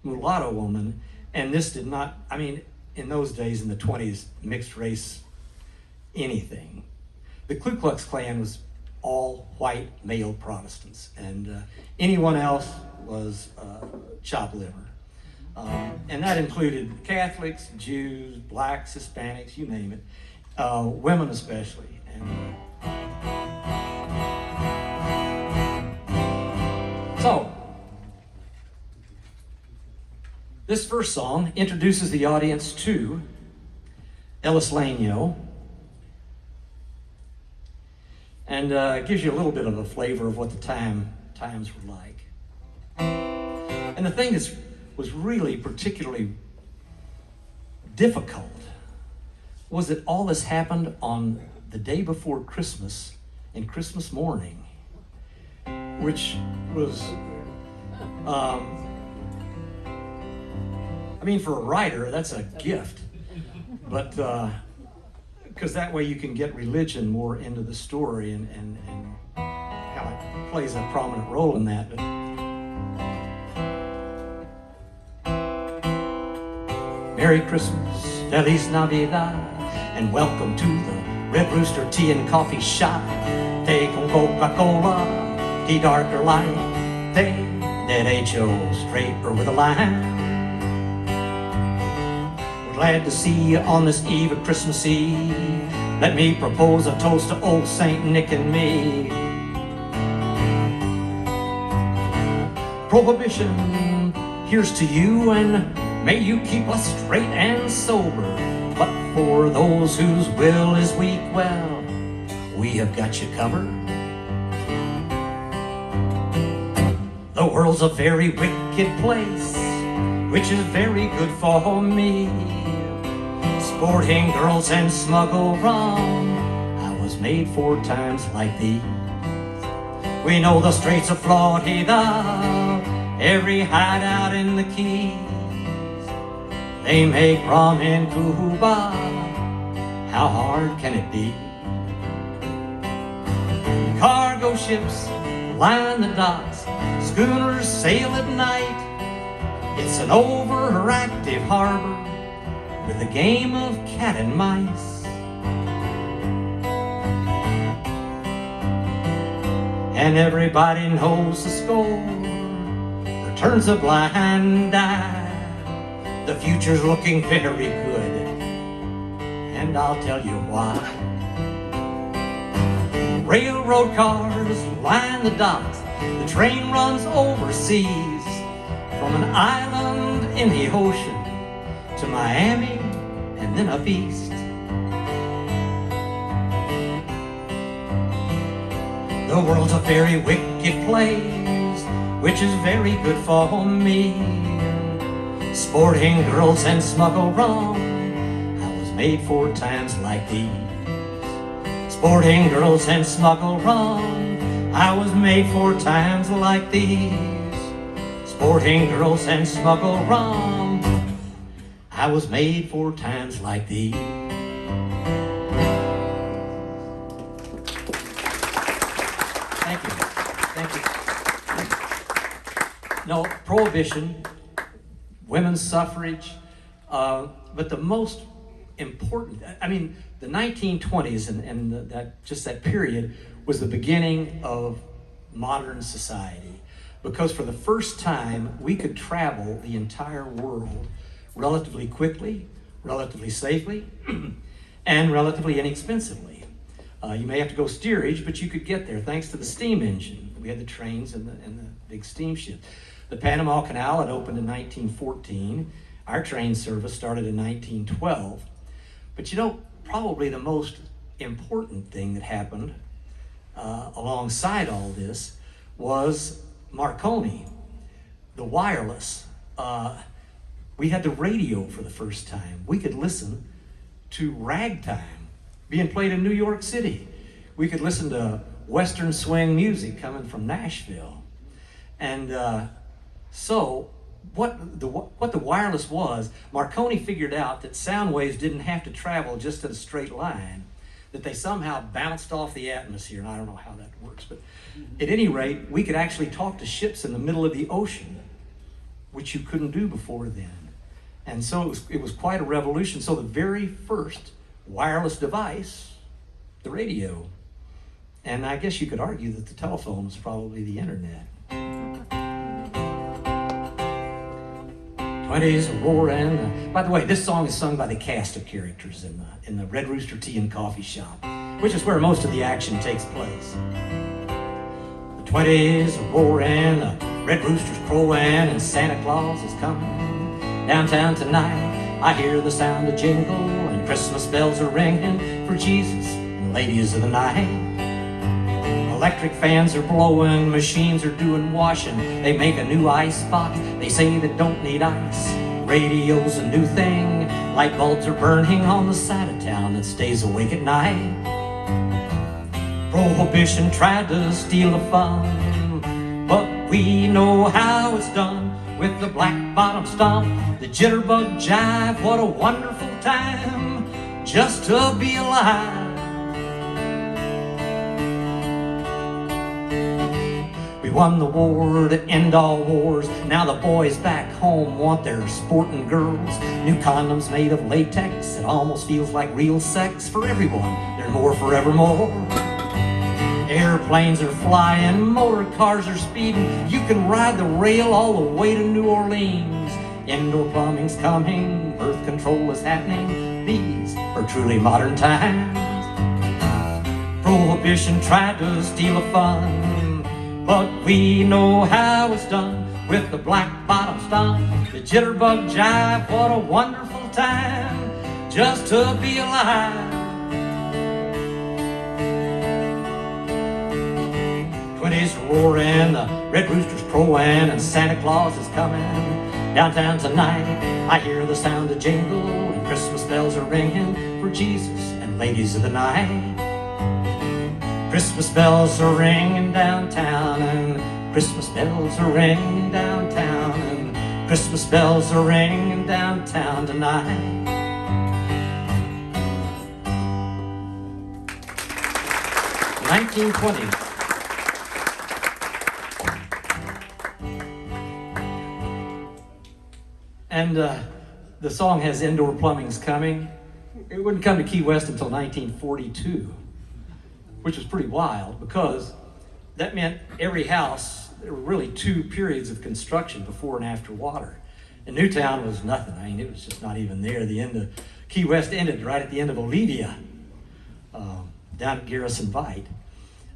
Speaker 1: mulatto woman, and this did not, I mean, in those days in the 20s, mixed race anything. The Ku Klux Klan was all white male Protestants, and anyone else was chopped liver. And that included Catholics, Jews, blacks, Hispanics, you name it, women especially. And, so, this first song introduces the audience to Ellis Lanyo And it gives you a little bit of a flavor of what the times were like. And the thing that was really particularly difficult was that all this happened on the day before Christmas, in Christmas morning, which was, I mean, for a writer, that's a gift. But, because that way you can get religion more into the story and how it plays a prominent role in that. But Merry Christmas, Feliz Navidad, and welcome to the Red Rooster Tea and Coffee Shop. Take on Coca-Cola, tea dark or light, take that H.O. straight or with a line. We're glad to see you on this eve of Christmas Eve. Let me propose a toast to old Saint Nick and me. Prohibition, here's to you, and may you keep us straight and sober. But for those whose will is weak, well, we have got you covered. The world's a very wicked place, which is very good for me. Sporting girls and smuggle rum, I was made for times like these. We know the Straits of Florida, every hideout in the Keys. They make rum in Cuba, how hard can it be? Cargo ships line the docks, schooners sail at night. It's an overactive harbor with a game of cat and mice. And everybody knows the score, returns a blind eye. The future's looking very good, and I'll tell you why. Railroad cars line the docks, the train runs overseas, from an island in the ocean to Miami and then up east. The world's a very wicked place, which is very good for me. Sporting girls and smuggle rum, I was made for times like these. Sporting girls and smuggle rum, I was made for times like these. Sporting girls and smuggle rum, I was made for times like these. Thank you. Thank you. No, Prohibition, women's suffrage, but the most important, I mean, the 1920s and that period was the beginning of modern society, because for the first time we could travel the entire world relatively quickly, relatively safely, and relatively inexpensively. You may have to go steerage, but you could get there thanks to the steam engine. We had the trains and the big steamship. The Panama Canal had opened in 1914. Our train service started in 1912. But you know, probably the most important thing that happened alongside all this was Marconi, the wireless. We had the radio for the first time. We could listen to ragtime being played in New York City. We could listen to Western swing music coming from Nashville. And so what the wireless was, Marconi figured out that sound waves didn't have to travel just in a straight line, that they somehow bounced off the atmosphere, and I don't know how that works, but at any rate, we could actually talk to ships in the middle of the ocean, which you couldn't do before then. And so it was quite a revolution. So the very first wireless device, the radio, and I guess you could argue that the telephone was probably the internet. 20s are roaring. By the way, this song is sung by the cast of characters in the Red Rooster Tea and Coffee Shop, which is where most of the action takes place. The 20s are roaring, the Red Rooster's crowing, and Santa Claus is coming downtown tonight. I hear the sound of jingle, and Christmas bells are ringing for Jesus and ladies of the night. Electric fans are blowing, machines are doing washing. They make a new ice box, they say that don't need ice. Radio's a new thing, light bulbs are burning on the side of town that stays awake at night. Prohibition tried to steal the fun, but we know how it's done. With the black bottom stomp, the jitterbug jive, what a wonderful time just to be alive. We won the war to end all wars. Now the boys back home want their sporting girls. New condoms made of latex, it almost feels like real sex for everyone. They're more forevermore. Airplanes are flying, motor cars are speeding. You can ride the rail all the way to New Orleans. Indoor plumbing's coming, birth control is happening. These are truly modern times. Prohibition tried to steal the fun, but we know how it's done. With the black bottom stomp, the jitterbug jive, what a wonderful time just to be alive. 20s are roaring, the Red Rooster's crowing, and Santa Claus is coming downtown tonight. I hear the sound of jingle, and Christmas bells are ringing for Jesus and ladies of the night. Christmas bells are ringing downtown, and Christmas bells are ringing downtown, and Christmas bells are ringing downtown tonight. (1920). And the song has Indoor Plumbing's Coming. It wouldn't come to Key West until 1942, which was pretty wild because that meant every house, there were really two periods of construction before and after water. And Newtown was nothing. I mean, it was just not even there. The end of Key West ended right at the end of Olivia, down at Garrison Bight.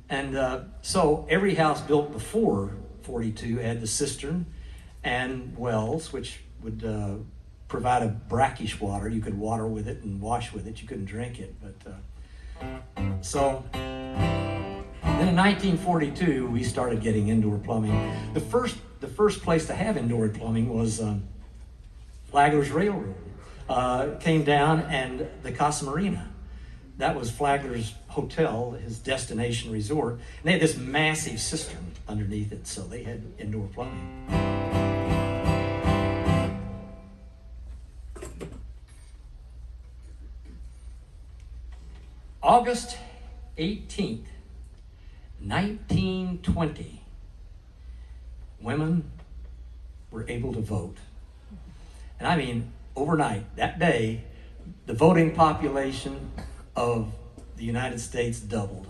Speaker 1: And so every house built before 42 had the cistern and wells, which would provide a brackish water. You could water with it and wash with it. You couldn't drink it. But so then in 1942, we started getting indoor plumbing. The first place to have indoor plumbing was Flagler's Railroad. Came down, and the Casa Marina. That was Flagler's hotel, his destination resort. And they had this massive cistern underneath it, so they had indoor plumbing. August 18th, 1920, women were able to vote. And I mean, overnight, that day, the voting population of the United States doubled.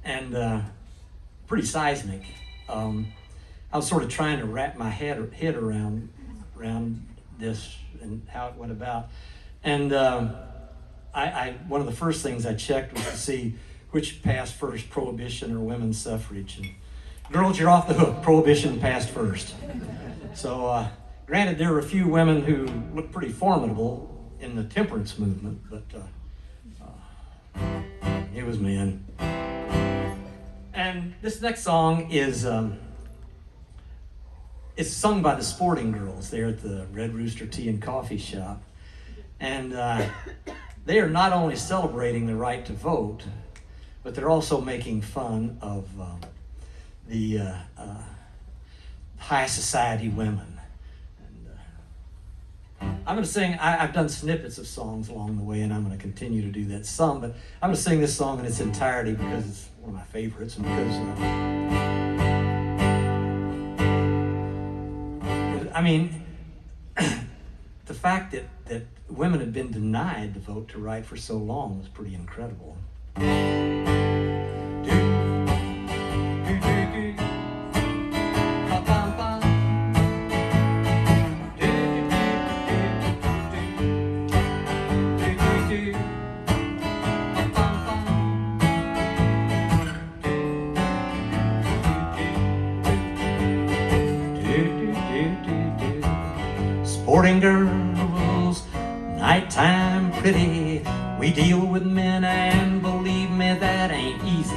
Speaker 1: And pretty seismic. I was sort of trying to wrap my head around this and how it went about. And I one of the first things I checked was to see which passed first, prohibition or women's suffrage. And girls, you're off the hook. Prohibition passed first. So granted, there were a few women who looked pretty formidable in the temperance movement, but it was men. And this next song is it's sung by the Sporting Girls there at the Red Rooster Tea and Coffee Shop. And they are not only celebrating the right to vote, but they're also making fun of the high society women. And I'm going to sing, I've done snippets of songs along the way, and I'm going to continue to do that some, but I'm going to sing this song in its entirety because it's one of my favorites, and because, I mean, the fact that women had been denied the vote to right for so long was pretty incredible. Sporting girls, nighttime pretty. We deal with men, and believe me, that ain't easy.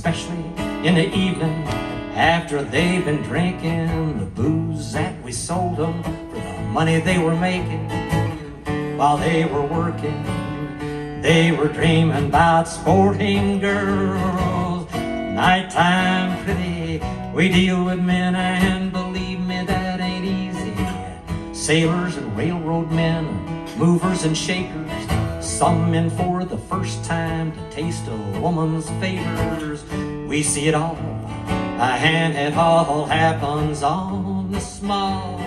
Speaker 1: especially in the evening after they've been drinking the booze that we sold them for the money they were making. While they were working, they were dreaming about sporting girls. Nighttime pretty, we deal with men, and believe me, that ain't easy. Sailors and railroad men, movers and shakers, some men for the first time to taste a woman's favors. We see it all, and it all happens on the small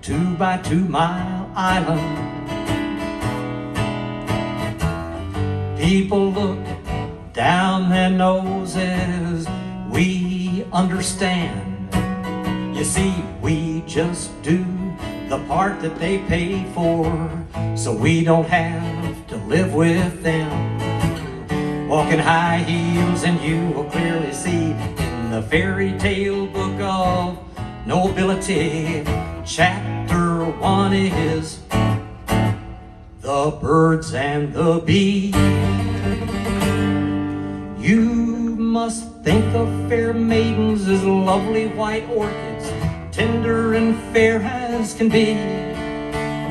Speaker 1: 2x2 mile island. People look down their noses, we understand. You see, we just do the part that they pay for, so we don't have to live with them. Walking high heels, and you will clearly see in the fairy tale book of nobility, chapter 1 is the birds and the bees. You must think of fair maidens as lovely white orchids, tender and fair as can be.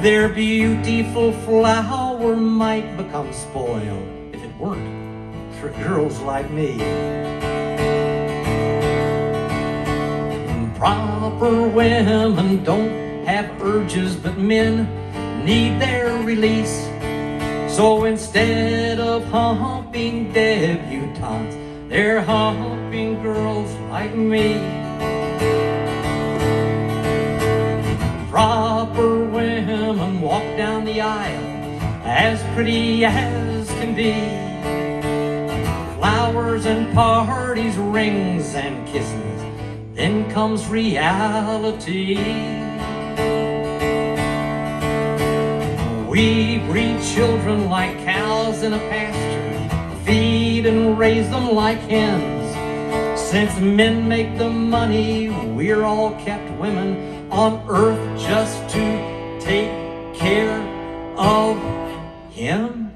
Speaker 1: Their beautiful flower might become spoiled if it weren't for girls like me. Proper women don't have urges, but men need their release. So instead of humping debutantes, they're humping girls like me. Proper women walk down the aisle as pretty as can be. Flowers and parties, rings and kisses, then comes reality. We breed children like cows in a pasture, feed and raise them like hens. Since men make the money, we're all kept women on earth just to take care of him.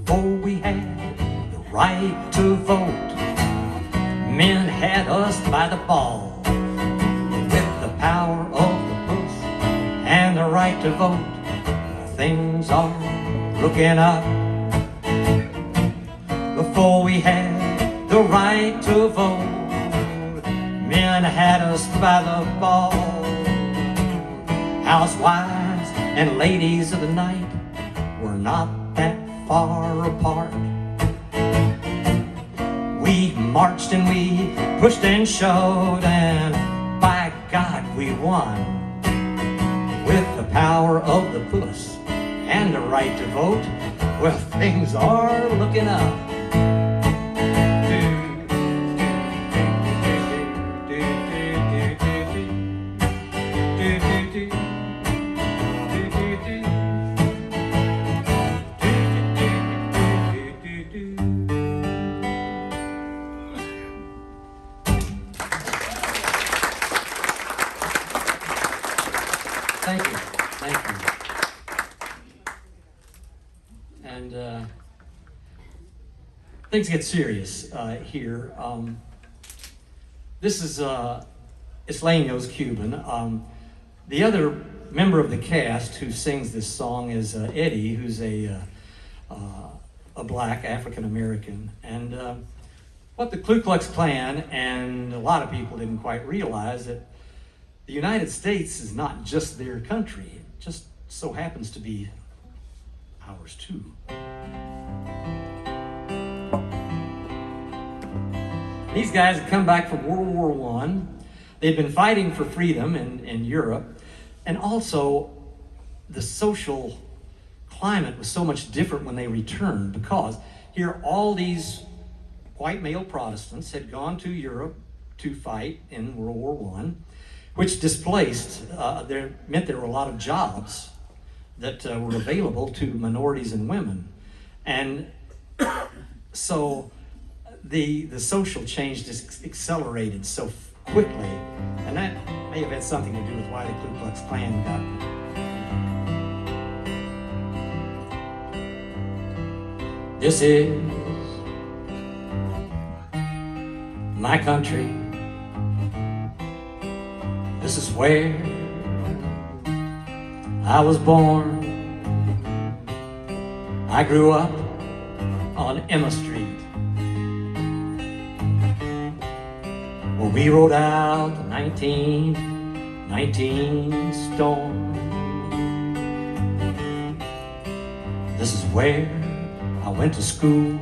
Speaker 1: Before we had the right to vote, men had us by the ball. Power of the puss and the right to vote, things are looking up. Before we had the right to vote, men had us by the ball. Housewives and ladies of the night were not that far apart. We marched and we pushed and shoved, and by God, we won. With the power of the puss and the right to vote, well, things are looking up. Thank you. Thank you. And things get serious here. This is Isleños Cuban. The other member of the cast who sings this song is Eddie, who's a black African American. And what the Ku Klux Klan, and a lot of people didn't quite realize, that the United States is not just their country. It just so happens to be ours too. These guys had come back from World War I. They'd been fighting for freedom in Europe, and also the social climate was so much different when they returned, because here all these white male Protestants had gone to Europe to fight in World War I, which displaced, meant there were a lot of jobs that were available to minorities and women. And so the social change just accelerated so quickly, and that may have had something to do with why the Ku Klux Klan got This is my country. This is where I was born. I grew up on Emma Street, where we rode out the 1919 storm. This is where I went to school.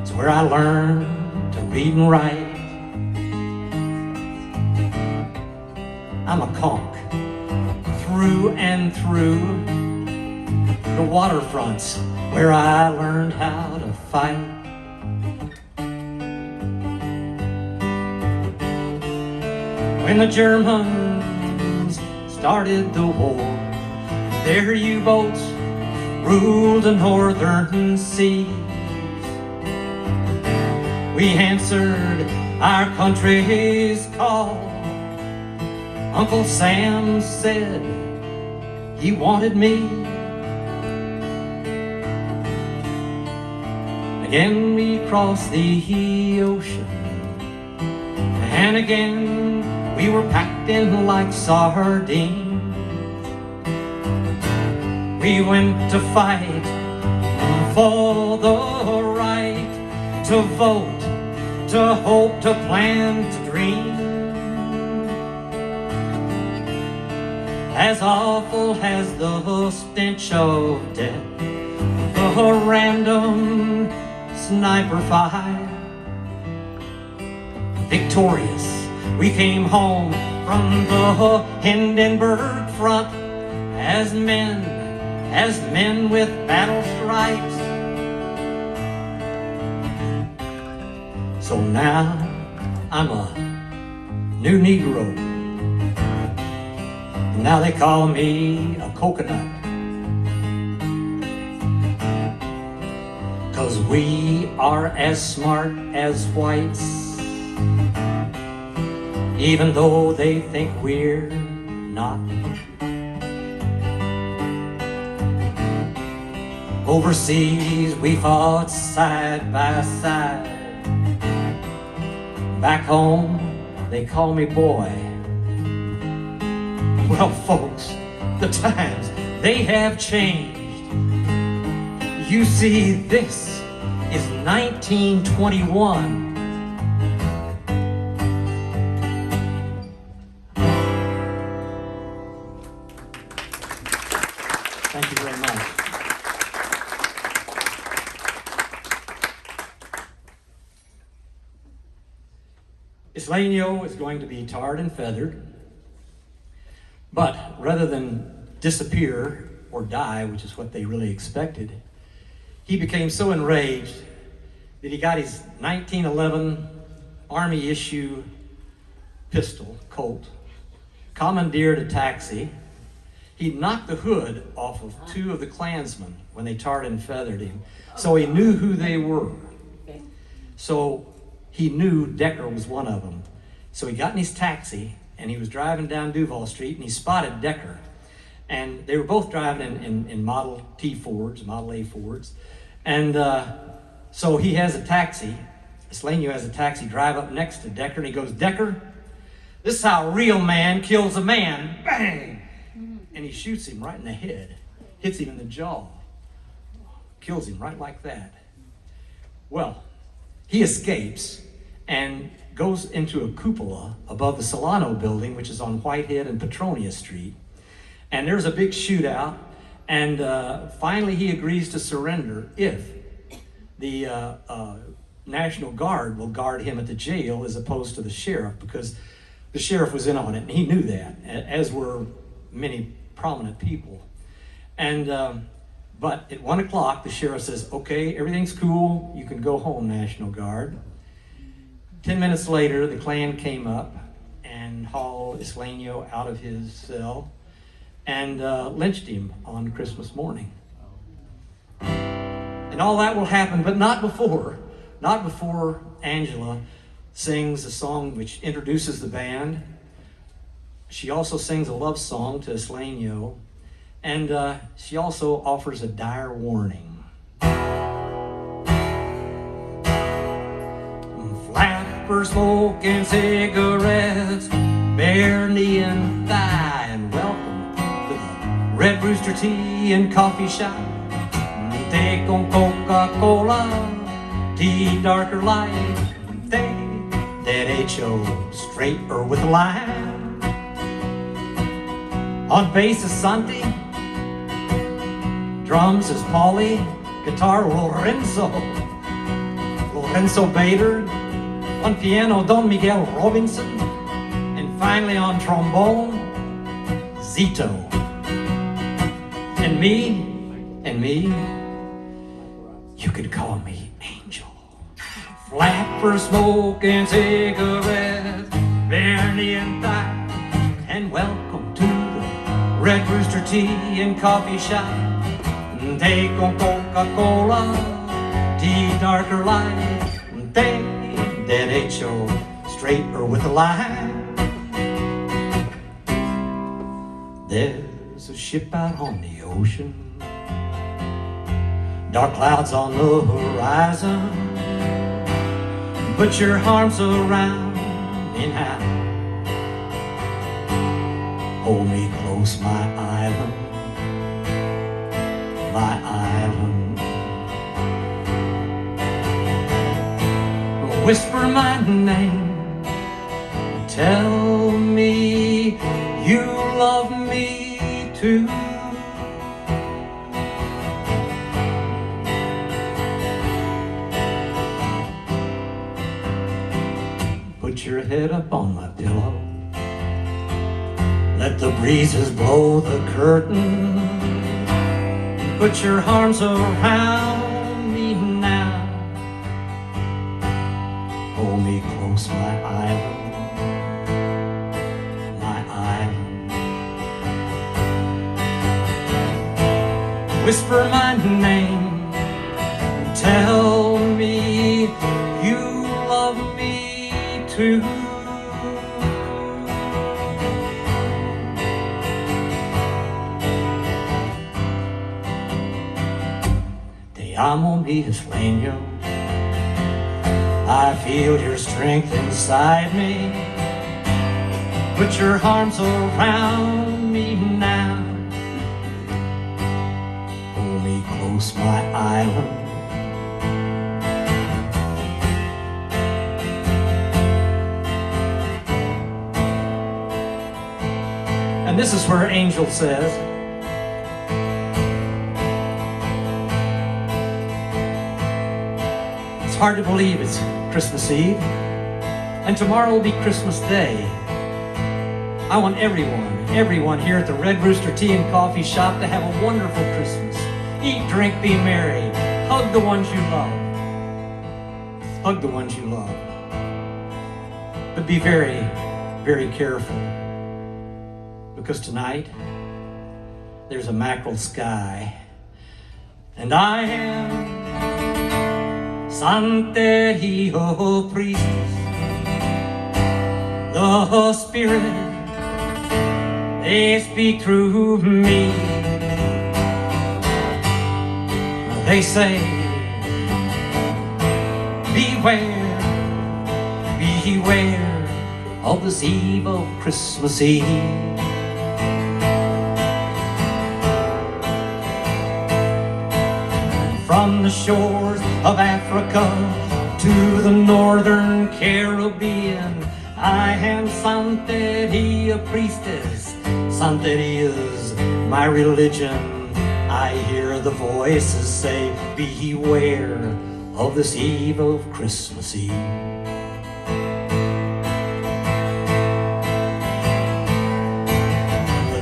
Speaker 1: It's where I learned to read and write. I'm a conch through and through. The waterfronts where I learned how to fight. When the Germans started the war, their U-boats ruled the northern seas. We answered our country's call. Uncle Sam said he wanted me. Again we crossed the ocean, and again we were packed in like sardines. We went to fight for the right to vote, to hope, to plan, to dream. As awful as the stench of death, the random sniper fire. Victorious, we came home from the Hindenburg front as men with battle stripes. So now I'm a new Negro. Now they call me a coconut, 'cause we are as smart as whites, even though they think we're not. Overseas we fought side by side. Back home they call me boy. Well, folks, the times, they have changed. You see, this is 1921. Thank you very much. Islenio is going to be tarred and feathered. But rather than disappear or die, which is what they really expected, he became so enraged that he got his 1911 Army issue pistol, Colt, commandeered a taxi. He knocked the hood off of two of the Klansmen when they tarred and feathered him, so he knew who they were. So he knew Decker was one of them. So he got in his taxi, and he was driving down Duval Street, and he spotted Decker. And they were both driving in Model T Fords, Model A Fords. And so he has a taxi, Islenio has a taxi, drive up next to Decker, and he goes, "Decker, this is how a real man kills a man." Bang! And he shoots him right in the head, hits him in the jaw, kills him right like that. Well, he escapes and goes into a cupola above the Solano building, which is on Whitehead and Petronia Street. And there's a big shootout, and finally he agrees to surrender if the National Guard will guard him at the jail as opposed to the sheriff, because the sheriff was in on it, and he knew that, as were many prominent people. And but at 1 o'clock, the sheriff says, "Okay, everything's cool, you can go home, National Guard." 10 minutes later, the Klan came up and hauled Islenio out of his cell and lynched him on Christmas morning. And all that will happen, but not before Angela sings a song which introduces the band. She also sings a love song to Islenio, And she also offers a dire warning. Flapper smoking cigarettes, bare knee and thigh, and welcome to the Red Rooster Tea and Coffee Shop. Take on Coca-Cola, tea darker light. That H.O. straight or with a line. On bass is Santi, drums is Paulie, guitar Lorenzo Bader, on piano Don Miguel Robinson, and finally on trombone, Zito. And me, you could call me Angel. Flapper smoking cigarettes, bare knee and thigh, and welcome to the Red Rooster Tea and Coffee Shop. Take on Coca-Cola, tea darker light. Take that H.O. straight or with a line. There's a ship out on the ocean, dark clouds on the horizon, put your arms around me now. Hold me close, my island, my island. Whisper my name, tell me you love me too. Put your head up on my pillow, let the breezes blow the curtain. Put your arms around me now. Hold me close, my island, my island. Whisper my name, tell me you love me too. Te amo, mi isleño. I feel your strength inside me. Put your arms around me now. Hold me close, my island. And this is where Angel says, it's hard to believe it's Christmas Eve, and tomorrow will be Christmas Day. I want everyone here at the Red Rooster Tea and Coffee Shop to have a wonderful Christmas. Eat, drink, be merry. Hug the ones you love. Hug the ones you love. But be very, very careful, because tonight there's a mackerel sky, and I am Santerio priestess, the Spirit, they speak through me. They say, beware, beware of this eve of Christmas Eve. From the shores of Africa to the northern Caribbean, I am Santeria priestess. Santeria's my religion. I hear the voices say, beware of this eve of Christmas Eve.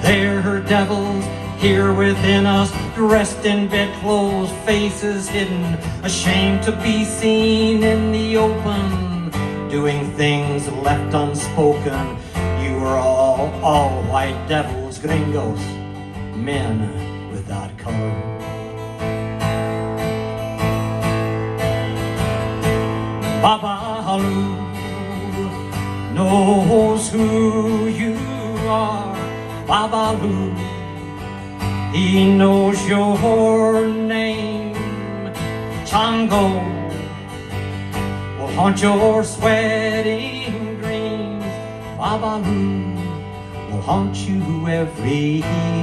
Speaker 1: There are devils here within us, dressed in bedclothes, faces hidden, ashamed to be seen in the open, doing things left unspoken. You are all white devils, gringos, men without color. Babalu knows who you are. Babalu He knows your name. Chango will haunt your sweating dreams. Babalu will haunt you everywhere.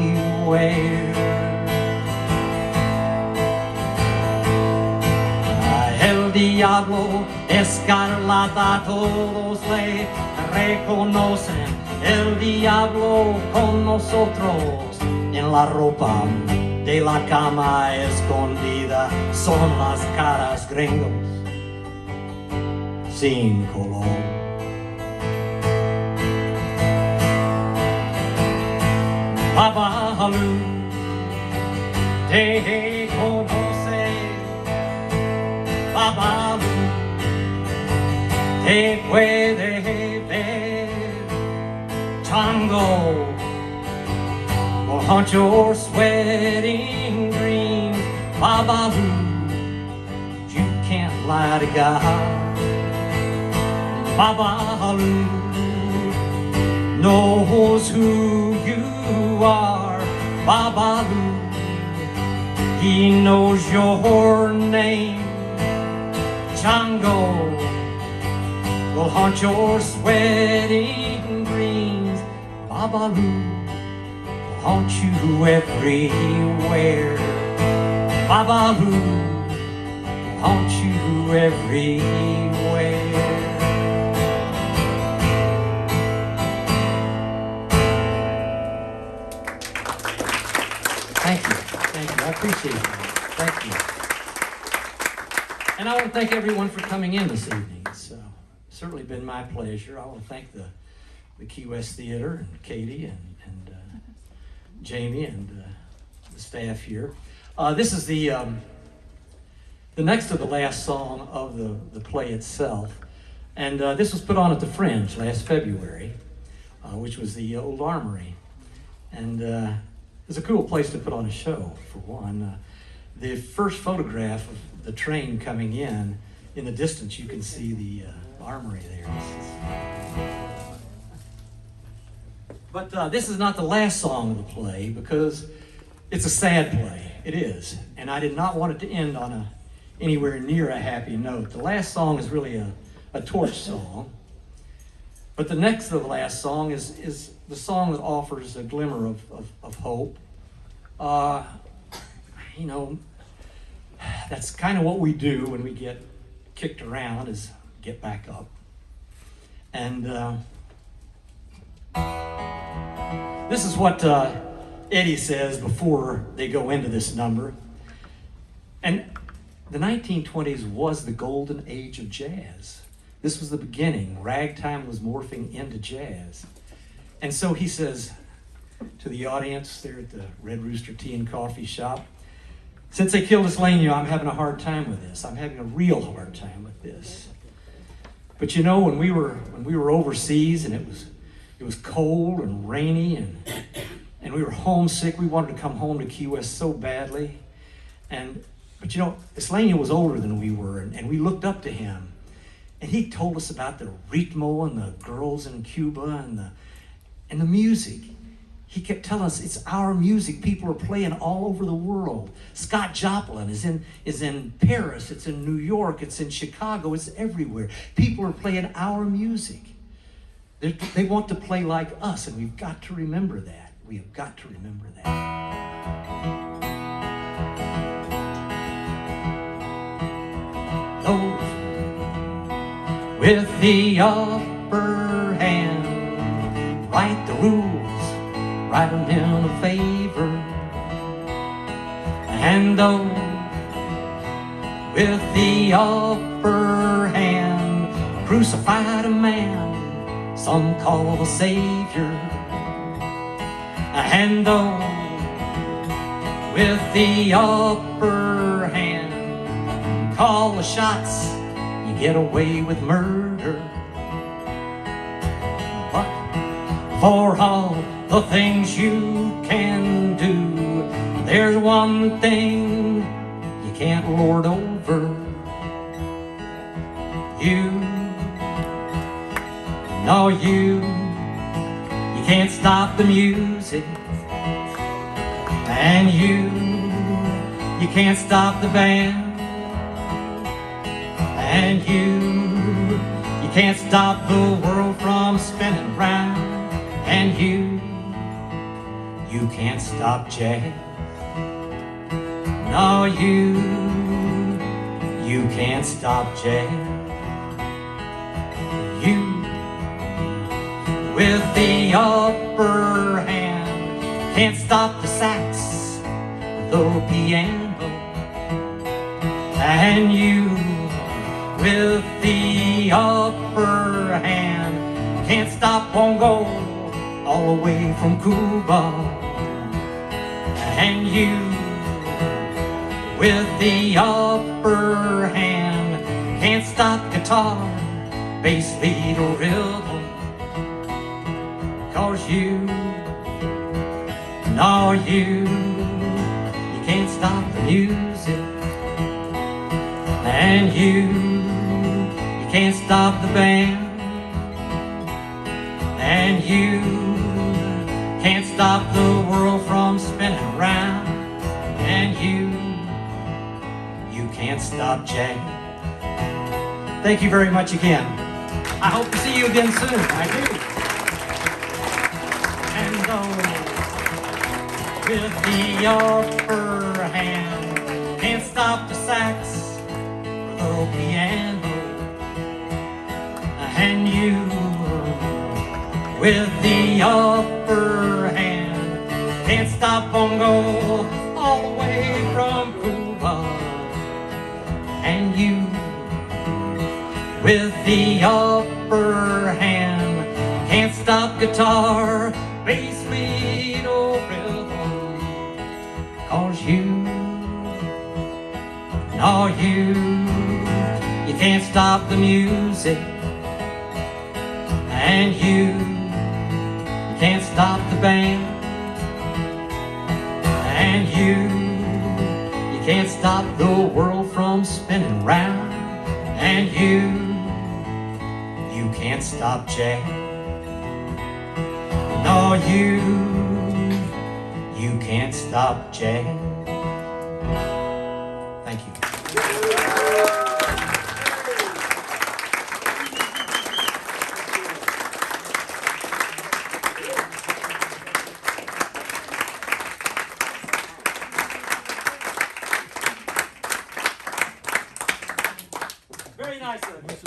Speaker 1: El diablo escarlata, todos le reconocen. El diablo con nosotros en la ropa de la cama escondida son las caras gringos sin color. Babalu te conoce, Babalu te puede ver. Chango will haunt your sweating dreams. Babalu, you can't lie to God. Babalu knows who you are. Babalu, he knows your name. Chango will haunt your sweating dreams. Babalu will haunt you everywhere. Babalu will haunt you everywhere. Thank you. Thank you. I appreciate it. Thank you. And I want to thank everyone for coming in this evening. It's certainly been my pleasure. I want to thank the Key West Theater and Katie and Jamie and the staff here. This is the next to the last song of the play itself. And this was put on at the Fringe last February, which was the old Armory. And it's a cool place to put on a show, for one. The first photograph of the train coming in the distance, you can see the Armory there. But this is not the last song of the play, because it's a sad play. It is. And I did not want it to end on anywhere near a happy note. The last song is really a torch song. But the next to the last song is the song that offers a glimmer of hope. That's kind of what we do when we get kicked around, is get back up. And this is what Eddie says before they go into this number. And the 1920s was the golden age of jazz. This was the beginning. Ragtime was morphing into jazz. And so he says to the audience there at the Red Rooster Tea and Coffee Shop, since they killed Islanio, I'm having a hard time with this. I'm having a real hard time with this. But you know, when we were overseas and it was cold and rainy and we were homesick, we wanted to come home to Key West so badly. But you know, Islanio was older than we were, and we looked up to him. And he told us about the ritmo and the girls in Cuba and the music. He kept telling us it's our music. People are playing all over the world. Scott Joplin is in Paris. It's in New York. It's in Chicago. It's everywhere. People are playing our music. They want to play like us, and we've got to remember that. We have got to remember that. Those with the upper hand write the rules, write them in a favor. And those with the upper hand crucified a man some call a savior. And those with the upper hand call the shots, you get away with murder. But for all the things you can do, there's one thing you can't lord over. You can't stop the music, And you can't stop the band. And you can't stop the world from spinning round. And you can't stop jazz. No, you can't stop jazz. You, with the upper hand, can't stop the sax, the piano. And you, with the upper hand, can't stop bongo all the way from Cuba. And you, with the upper hand, can't stop guitar, bass, lead, or rhythm. 'Cause no, you can't stop the music. And you can't stop the band. And you can't stop the world from spinning around. And you can't stop jazz. Thank you very much again. I hope to see you again soon. I do. And with the upper hand, can't stop the sax or the piano. And you, with the upper hand, can't stop bongo all the way from Cuba. And you, with the upper hand, can't stop guitar, bass, lead, or rhythm. 'Cause no, you can't stop the music. And you can't stop the band. And you can't stop the world from spinning round. And you can't stop jazz. No, you can't stop jazz. Thank you. Very nice of you.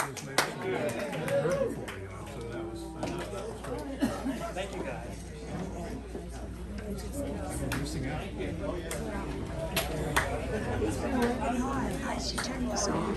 Speaker 1: Thank you, guys.
Speaker 2: I should turn this off.